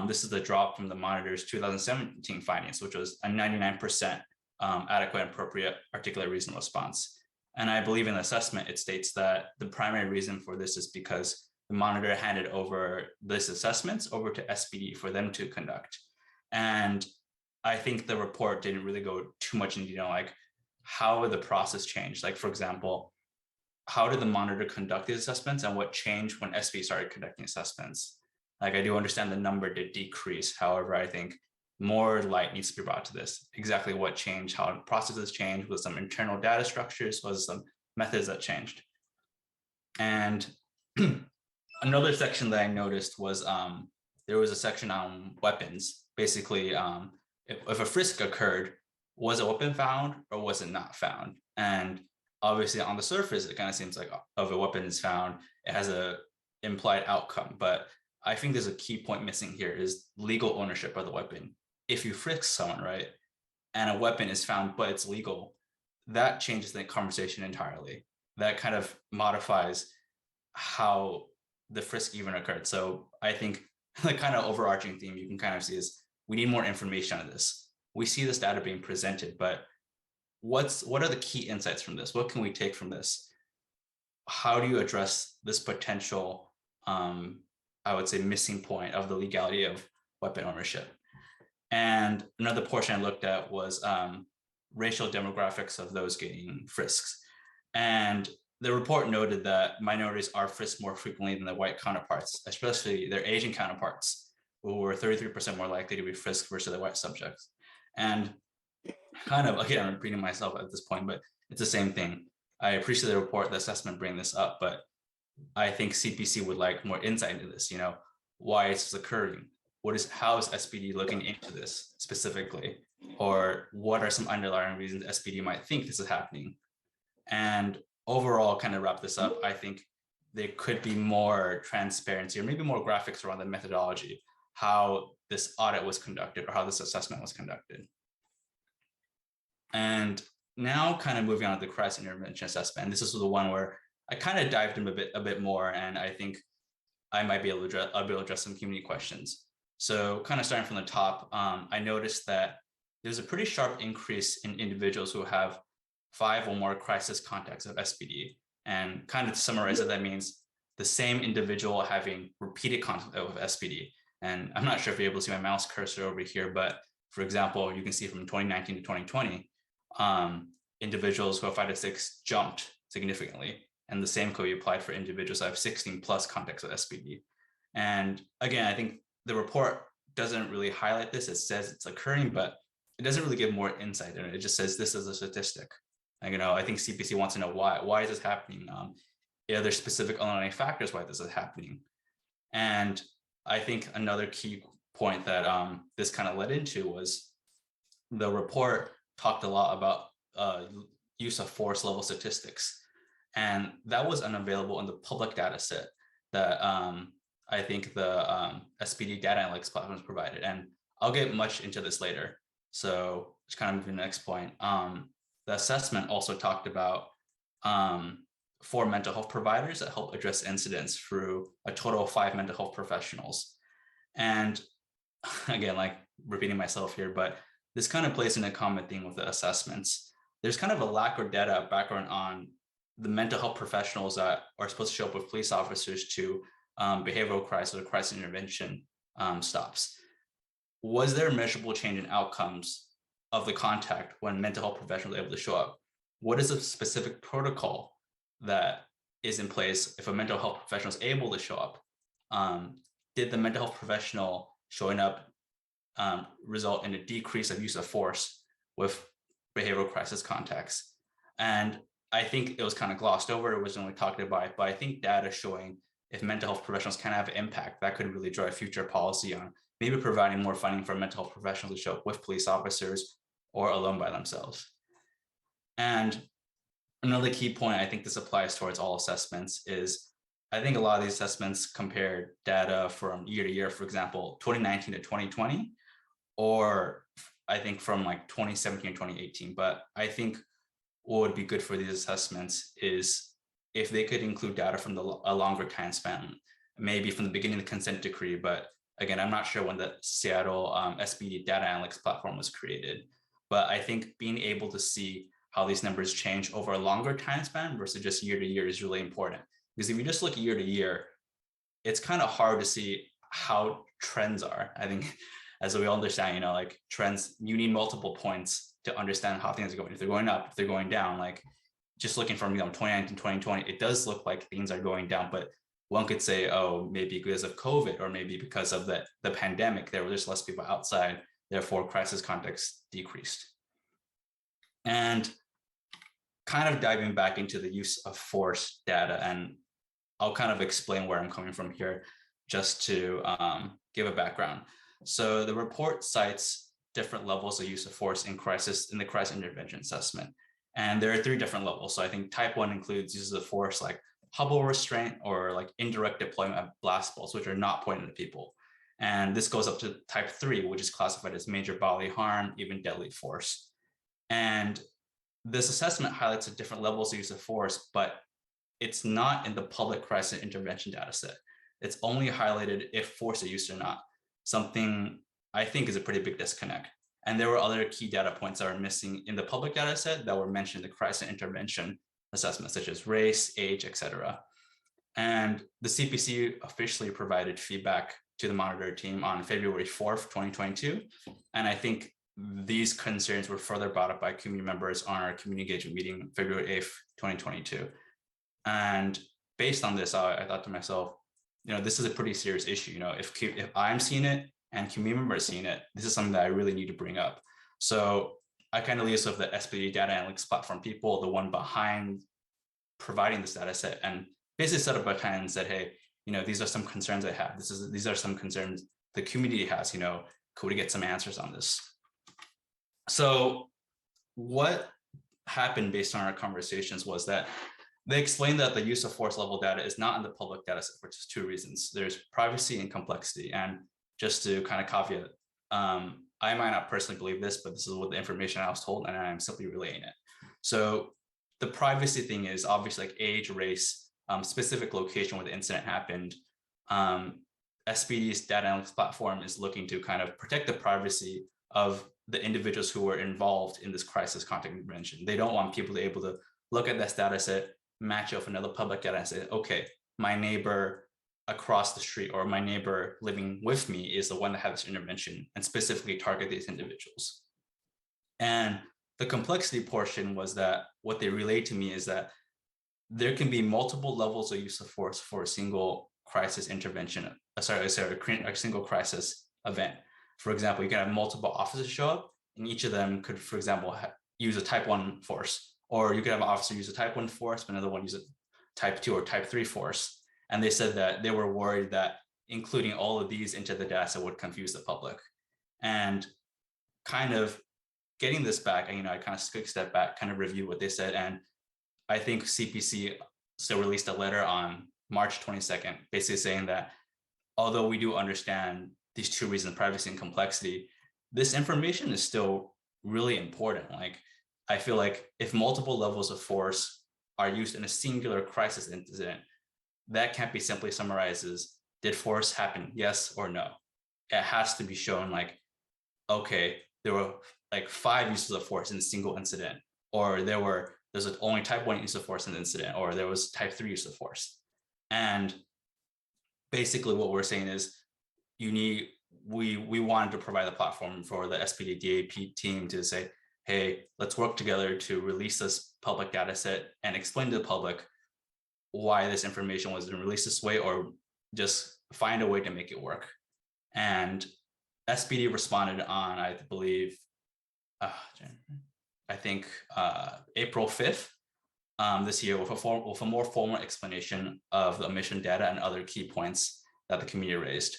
Speaker 11: this is the drop from the monitor's 2017 findings, which was a 99% adequate and appropriate articulate reasonable response. And I believe in the assessment, it states that the primary reason for this is because the monitor handed over this assessments over to SPD for them to conduct. And I think the report didn't really go too much in detail, like how the process changed. Like, for example, how did the monitor conduct these assessments and what changed when SPD started conducting assessments? Like, I do understand the number did decrease. However, I think more light needs to be brought to this. Exactly what changed, how processes changed, was some internal data structures, was some methods that changed. And another section that I noticed was there was a section on weapons. Basically, if a frisk occurred, was a weapon found or was it not found? And obviously on the surface, it kind of seems like if a weapon is found, it has a implied outcome. But I think there's a key point missing here is legal ownership of the weapon. If you frisk someone, right, and a weapon is found, but it's legal, that changes the conversation entirely. That kind of modifies how the frisk even occurred. So I think the kind of overarching theme you can kind of see is we need more information on this. We see this data being presented, but what are the key insights from this? What can we take from this? How do you address this potential, I would say, missing point of the legality of weapon ownership? And another portion I looked at was racial demographics of those getting frisks. And the report noted that minorities are frisked more frequently than their white counterparts, especially their Asian counterparts, who were 33% more likely to be frisked versus their white subjects. And kind of, again, I'm repeating myself at this point, but it's the same thing. I appreciate the report, the assessment bring this up, but I think CPC would like more insight into this. Why is this occurring? How is SPD looking into this specifically? Or what are some underlying reasons SPD might think this is happening? And overall, kind of wrap this up, I think there could be more transparency or maybe more graphics around the methodology, how this audit was conducted or how this assessment was conducted. And now kind of moving on to the crisis intervention assessment. And this is the one where I kind of dived in a bit more, and I think I might be able to address some community questions. So kind of starting from the top, I noticed that there's a pretty sharp increase in individuals who have 5 or more crisis contacts of SPD. And kind of to summarize it, that means the same individual having repeated contact of SPD. And I'm not sure if you're able to see my mouse cursor over here, but for example, you can see from 2019 to 2020, individuals who have 5 to 6 jumped significantly. And the same could be applied for individuals that have 16 plus contacts with SPD. And again, I think the report doesn't really highlight this. It says it's occurring, but it doesn't really give more insight in it. It just says this is a statistic. And, I think CPC wants to know why is this happening? Are there specific underlying factors why this is happening? And I think another key point that this kind of led into was the report talked a lot about use of force level statistics. And that was unavailable in the public data set that I think the SPD data analytics platforms provided. And I'll get much into this later. So just kind of moving to the next point. The assessment also talked about 4 mental health providers that help address incidents through a total of 5 mental health professionals. And again, like repeating myself here, but this kind of plays in a common theme with the assessments. There's kind of a lack of data background on the mental health professionals that are supposed to show up with police officers to behavioral crisis or crisis intervention stops. Was there a measurable change in outcomes of the contact when mental health professionals are able to show up? What is a specific protocol that is in place if a mental health professional is able to show up? Did the mental health professional showing up result in a decrease of use of force with behavioral crisis contacts? And I think it was kind of glossed over. It was only talked about, but I think data showing if mental health professionals can have impact, that could really drive future policy on maybe providing more funding for mental health professionals to show up with police officers or alone by themselves. And another key point, I think this applies towards all assessments, is I think a lot of these assessments compare data from year to year, for example, 2019 to 2020, or I think from like 2017 to 2018. But I think what would be good for these assessments is if they could include data from a longer time span, maybe from the beginning of the consent decree. But again, I'm not sure when the Seattle SBD data analytics platform was created. But I think being able to see how these numbers change over a longer time span versus just year to year is really important. Because if you just look year to year, it's kind of hard to see how trends are. I think, as we all understand, like trends, you need multiple points to understand how things are going. If they're going up, if they're going down, like just looking from 2019 to 2020, it does look like things are going down, but one could say, oh, maybe because of COVID, or maybe because of the pandemic, there were just less people outside, therefore crisis context decreased. And kind of diving back into the use of force data, and I'll kind of explain where I'm coming from here just to give a background. So the report cites different levels of use of force in the crisis intervention assessment. And there are 3 different levels. So I think type 1 includes uses of force like Hubble restraint or like indirect deployment of blast balls, which are not pointed at people. And this goes up to type 3, which is classified as major bodily harm, even deadly force. And this assessment highlights the different levels of use of force, but it's not in the public crisis intervention data set. It's only highlighted if force is used or not, something I think is a pretty big disconnect. And there were other key data points that are missing in the public data set that were mentioned in the crisis intervention assessment, such as race, age, etc. And the CPC officially provided feedback to the monitor team on February 4th, 2022. And I think these concerns were further brought up by community members on our community engagement meeting, February 8th, 2022. And based on this, I thought to myself, this is a pretty serious issue. If I'm seeing it and community members seeing it, this is something that I really need to bring up. So I kind of liaised with the SBD data analytics platform people, the one behind providing this data set, and basically set up a plan and said, hey, these are some concerns I have. These are some concerns the community has, could we get some answers on this? So what happened based on our conversations was that they explained that the use of force level data is not in the public data set for just 2 reasons. There's privacy and complexity. And just to kind of caveat, I might not personally believe this, but this is what the information I was told, and I'm simply relaying it. So the privacy thing is obviously like age, race, specific location where the incident happened. SBD's data analytics platform is looking to kind of protect the privacy of the individuals who were involved in this crisis contact intervention. They don't want people to be able to look at this data set, match it with another public data and say, okay, my neighbor across the street or my neighbor living with me is the one that had this intervention, and specifically target these individuals. And the complexity portion was that what they relayed to me is that there can be multiple levels of use of force for a single crisis intervention, a single crisis event. For example, you can have multiple officers show up, and each of them could, for example, use a type 1 force, or you could have an officer use a type 1 force, but another one use a type 2 or type 3 force. And they said that they were worried that including all of these into the data would confuse the public. And kind of getting this back, I kind of took a step back, kind of review what they said. And I think CPC still released a letter on March 22nd, basically saying that although we do understand these 2 reasons, privacy and complexity, this information is still really important. Like, I feel like if multiple levels of force are used in a singular crisis incident, that can't be simply summarized as, did force happen, yes or no? it has to be shown like, okay, there were like 5 uses of force in a single incident, or there's only type 1 use of force in the incident, or there was type 3 use of force. And basically what we're saying is we wanted to provide a platform for the SPD DAP team to say, hey, let's work together to release this public data set and explain to the public why this information wasn't released this way, or just find a way to make it work. And SPD responded on, I believe, I think April 5th this year with a more formal explanation of the emission data and other key points that the community raised.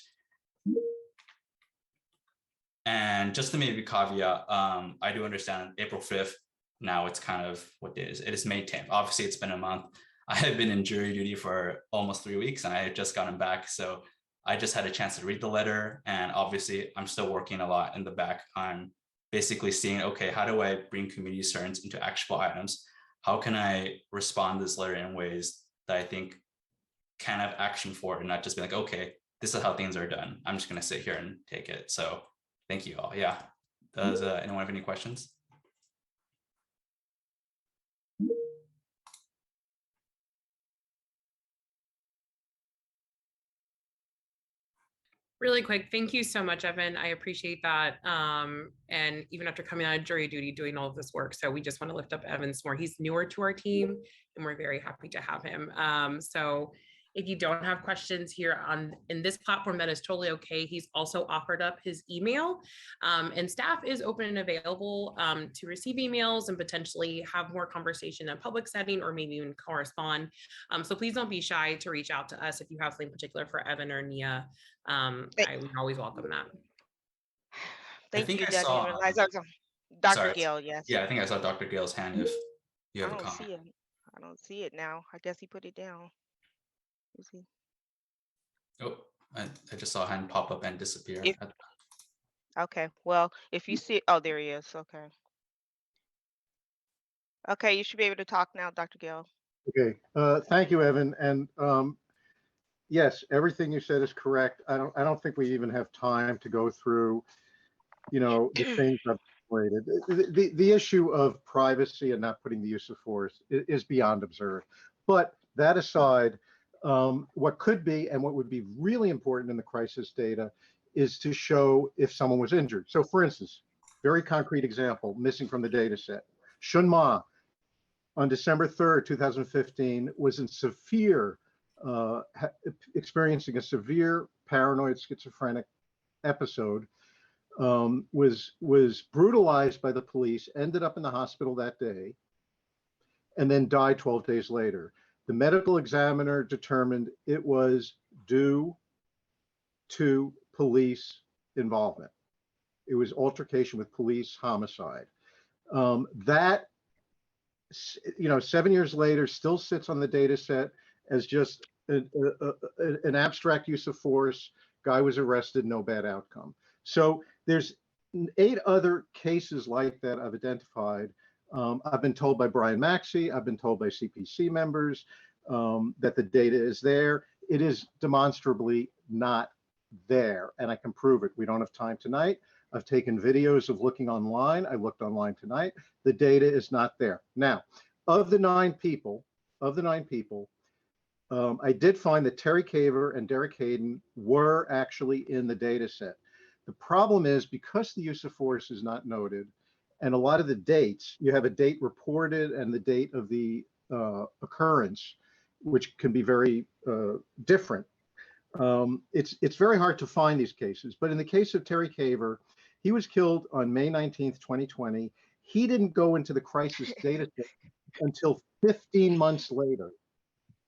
Speaker 11: And just to maybe caveat, I do understand April 5th, now it's kind of, what day is it? It is May 10th. Obviously, it's been a month. I have been in jury duty for almost 3 weeks and I had just gotten back. So I just had a chance to read the letter. And obviously, I'm still working a lot in the back on basically seeing, okay, how do I bring community concerns into actionable items? How can I respond to this letter in ways that I think can have action for it and not just be like, okay, this is how things are done. I'm just going to sit here and take it. So thank you all. Yeah. Does anyone have any questions?
Speaker 10: Really quick, thank you so much, Evan. I appreciate that. And even after coming out of jury duty, doing all of this work. So we just want to lift up Evan some more. He's newer to our team and we're very happy to have him. So if you don't have questions here in this platform, that is totally okay. He's also offered up his email, and staff is open and available to receive emails and potentially have more conversation in a public setting or maybe even correspond. So please don't be shy to reach out to us if you have something particular for Evan or Nia. I would always welcome that.
Speaker 1: Thank you,
Speaker 11: I
Speaker 1: Dr.
Speaker 11: saw,
Speaker 1: Dr.
Speaker 11: sorry.
Speaker 1: Gale, yes.
Speaker 11: Yeah, I think I saw Dr. Gale's hand if you have
Speaker 1: I
Speaker 11: a
Speaker 1: don't
Speaker 11: comment.
Speaker 1: see it. I don't see it now. I guess he put it down. Is he?
Speaker 11: Oh, I just saw a hand pop up and disappear.
Speaker 1: If, okay, well, if you see, oh, there he is. Okay. Okay, you should be able to talk now, Dr. Gale.
Speaker 3: Okay, thank you, Evan. And yes, everything you said is correct. I don't think we even have time to go through, the things I've related. The issue of privacy and not putting the use of force is beyond absurd. But that aside, what could be and what would be really important in the crisis data is to show if someone was injured. So for instance, very concrete example, missing from the data set. Shun Ma, on December 3rd, 2015, was in experiencing a severe paranoid schizophrenic episode, was brutalized by the police, ended up in the hospital that day, and then died 12 days later. The medical examiner determined it was due to police involvement. It was altercation with police, homicide. That 7 years later still sits on the data set as just an abstract use of force. Guy was arrested, no bad outcome. So there's 8 other cases like that I've identified. I've been told by Brian Maxey, I've been told by CPC members that the data is there. It is demonstrably not there, and I can prove it. We don't have time tonight. I've taken videos of looking online. I looked online tonight. The data is not there. Now, of the 9 people, I did find that Terry Caver and Derek Hayden were actually in the data set. The problem is because the use of force is not noted, and a lot of the dates, you have a date reported and the date of the occurrence, which can be very different. It's very hard to find these cases. But in the case of Terry Caver, he was killed on May 19th, 2020. He didn't go into the crisis data set until 15 months later.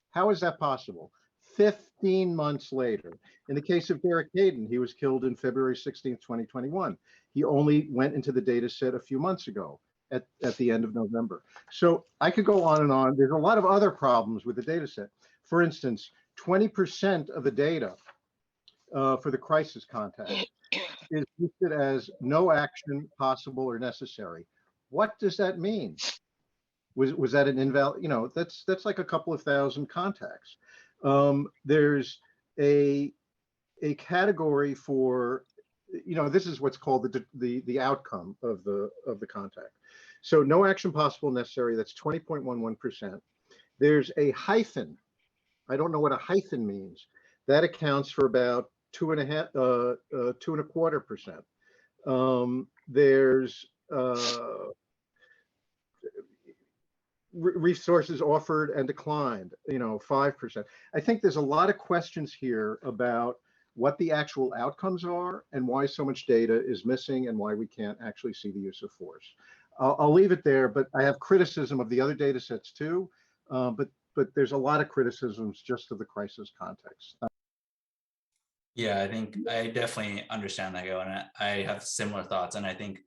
Speaker 3: How is that possible? 15 months later. In the case of Derek Hayden, he was killed in February 16th, 2021. He only went into the data set a few months ago at the end of November. So I could go on and on. There's a lot of other problems with the data set. For instance, 20% of the data for the crisis contact is listed as no action possible or necessary. What does that mean? Was that an invalid? That's like a couple of thousand contacts. There's a category for this is what's called the outcome of the contact. So no action possible necessary, that's 20.11%. There's a hyphen. I don't know what a hyphen means. That accounts for about 2.25%. There's resources offered and declined, 5%. I think there's a lot of questions here about what the actual outcomes are and why so much data is missing and why we can't actually see the use of force. I'll leave it there, but I have criticism of the other data sets too. But there's a lot of criticisms just of the crisis context.
Speaker 11: Yeah, I think I definitely understand that, Go, and I have similar thoughts. And I think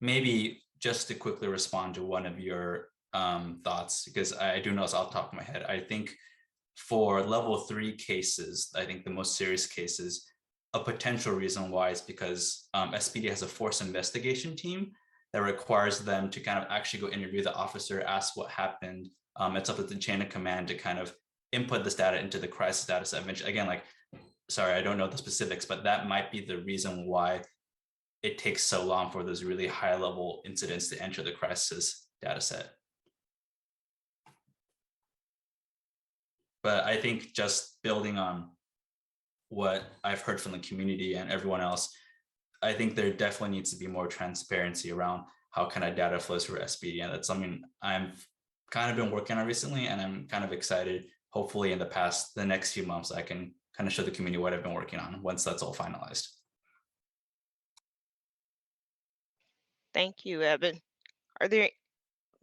Speaker 11: maybe just to quickly respond to one of your thoughts, because I do know it's off the top of my head, I think for level 3 cases, I think the most serious cases, a potential reason why is because SPD has a force investigation team that requires them to kind of actually go interview the officer, ask what happened. It's up to the chain of command to kind of input this data into the crisis data set. Again, like, sorry, I don't know the specifics, but that might be the reason why it takes so long for those really high level incidents to enter the crisis data set. But I think just building on what I've heard from the community and everyone else, I think there definitely needs to be more transparency around how kind of data flows through SPD. And that's something I've kind of been working on recently, and I'm kind of excited. Hopefully in the next few months, I can kind of show the community what I've been working on once that's all finalized.
Speaker 1: Thank you, Evan. Are there,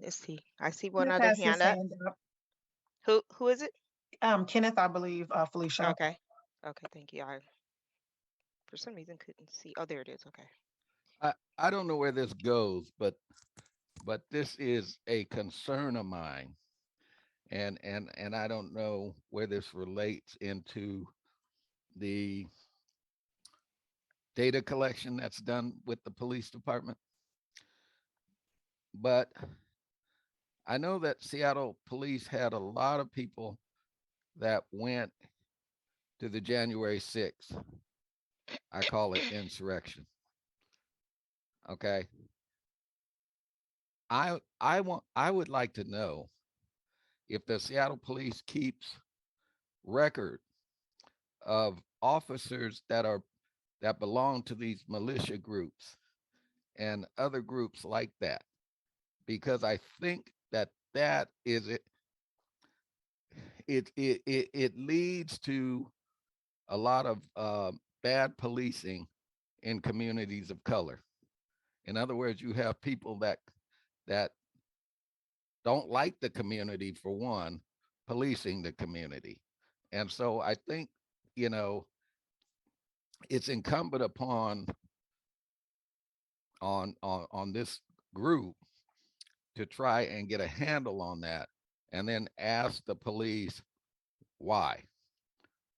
Speaker 1: let's see, I see one
Speaker 12: Kenneth
Speaker 1: other
Speaker 12: has his
Speaker 1: hand up.
Speaker 12: hand up.
Speaker 1: Who is it?
Speaker 12: Kenneth, I believe, Felicia.
Speaker 1: Okay. Okay, thank you. I, for some reason, couldn't see. Oh, there it is. Okay.
Speaker 9: I don't know where this goes, but this is a concern of mine. And I don't know where this relates into the data collection that's done with the police department. But I know that Seattle police had a lot of people that went to the January 6th. I call it insurrection. Okay. I would like to know if the Seattle police keeps record of officers that belong to these militia groups and other groups like that, because I think that is it. It leads to a lot of bad policing in communities of color. In other words, you have people that don't like the community, for one, policing the community. And so I think, it's incumbent upon on this group to try and get a handle on that, and then ask the police why.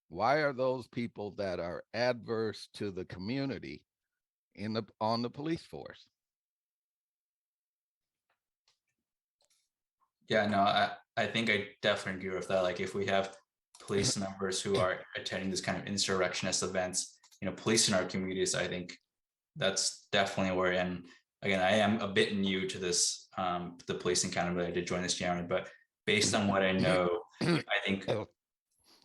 Speaker 9: Why are those people that are adverse to the community on the police force?
Speaker 11: Yeah, no, I think I definitely agree with that. Like, if we have police members who are attending this kind of insurrectionist events, policing our communities, I think that's definitely where, and again, I am a bit new to this, the policing accountability. I did join this January, but based on what I know, I think, oh,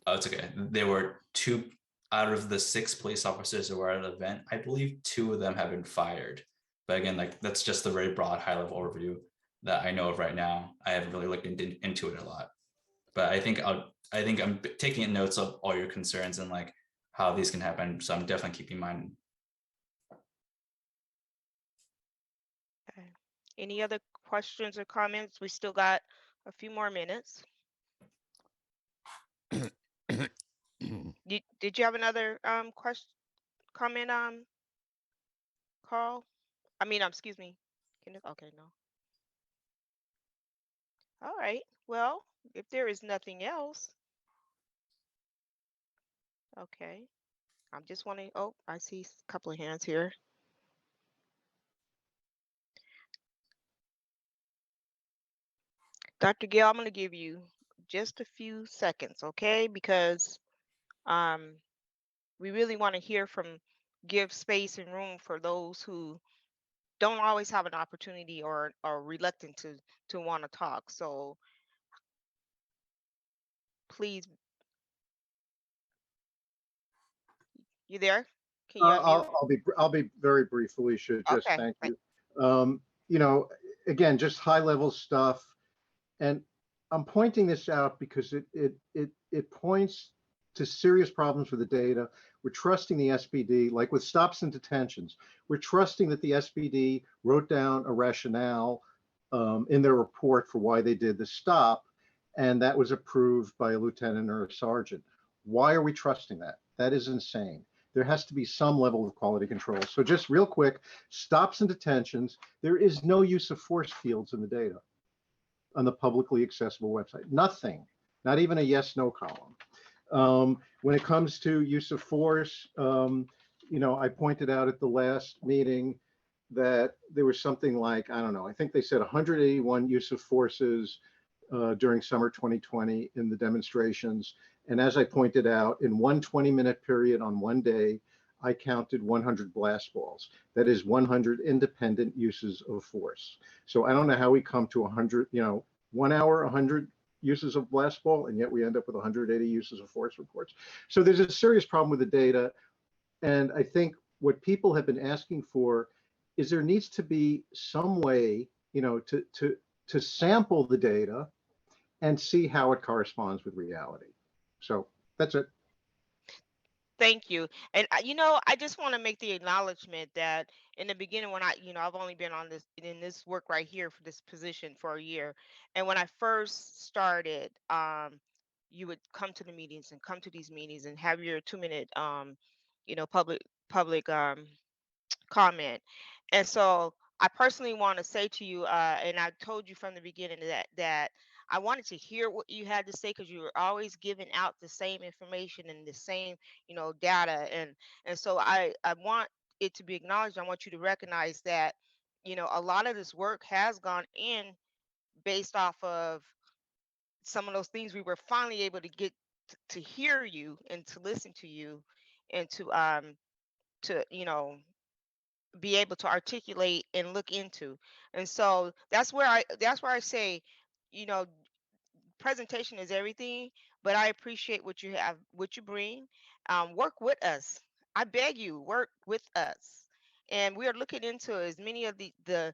Speaker 11: it's okay. There were 2 out of the 6 police officers who were at the event. I believe 2 of them have been fired. But again, like, that's just a very broad, high level overview that I know of right now. I haven't really looked into it a lot, but I think I'm taking notes of all your concerns and like how these can happen. So I'm definitely keeping in mind.
Speaker 1: Okay. Any other questions or comments? We still got a few more minutes. Did you have another question, comment, Carl? I mean, excuse me. Okay, no. All right. Well, if there is nothing else, okay. I'm just wanting, oh, I see a couple of hands here. Dr. Gill, I'm going to give you just a few seconds, okay? Because we really want to hear from give space and room for those who don't always have an opportunity or are reluctant to want to talk. So please, you there? Can you unmute?
Speaker 3: I'll be very brief, Felicia. Just
Speaker 1: Okay.
Speaker 3: thank you. You know, again, just high level stuff, and I'm pointing this out because it points to serious problems with the data. We're trusting the SPD, like with stops and detentions. We're trusting that the SPD wrote down a rationale in their report for why they did the stop, and that was approved by a lieutenant or a sergeant. Why are we trusting that? That is insane. There has to be some level of quality control. So just real quick, stops and detentions, there is no use of force fields in the data on the publicly accessible website. Nothing, not even a yes, no column. When it comes to use of force, you know, I pointed out at the last meeting that there was something like, I don't know, I think they said 181 use of forces during summer 2020 in the demonstrations. And as I pointed out, in one 20-minute period on one day, I counted 100 blast balls. That is 100 independent uses of force. So I don't know how we come to 100, you know, 1 hour, 100 uses of blast ball, and yet we end up with 180 uses of force reports. So there's a serious problem with the data. And I think what people have been asking for is there needs to be some way, you know, to sample the data and see how it corresponds with reality. So that's it.
Speaker 1: Thank you. And you know, I just want to make the acknowledgement that in the beginning, when I've only been on this in this work right here for this position for a year, and when I first started, you would come to the meetings and come to these meetings and have your 2 minute, you know, public comment. And so I personally want to say to you, and I told you from the beginning that I wanted to hear what you had to say because you were always giving out the same information and the same, you know, data. And so I want it to be acknowledged. I want you to recognize that, you know, a lot of this work has gone in based off of some of those things we were finally able to get to hear you and to listen to you and to you know be able to articulate and look into. And so that's where I say, you know, presentation is everything, but I appreciate what you have, what you bring. Work with us. I beg you, work with us. And we are looking into as many of the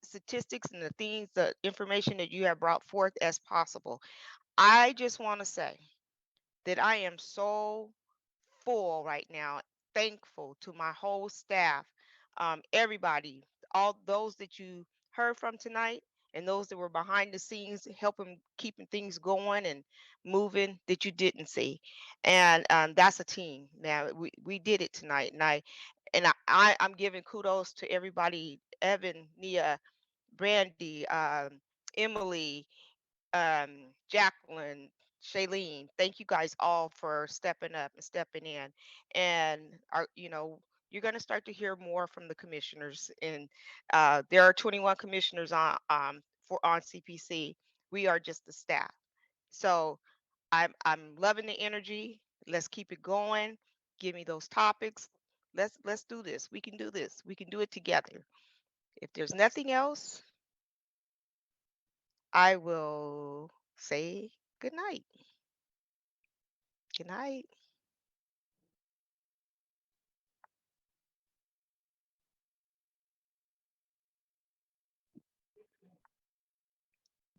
Speaker 1: statistics and the things, the information that you have brought forth as possible. I just want to say that I am so full right now. Thankful to my whole staff, everybody, all those that you heard from tonight, and those that were behind the scenes helping keeping things going and moving that you didn't see. And that's a team. Now we did it tonight, I'm giving kudos to everybody: Evan, Nia, Brandy, Emily, Jacqueline, Shailene, thank you guys all for stepping up and stepping in. And are you know you're going to start to hear more from the commissioners. And there are 21 commissioners on CPC. We are just the staff. So I'm loving the energy. Let's keep it going. Give me those topics. Let's do this. We can do this. We can do it together. If there's nothing else, I will say good night. Good night.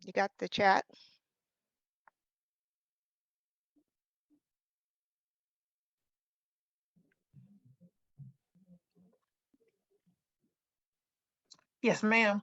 Speaker 1: You got the chat?
Speaker 12: Yes, ma'am.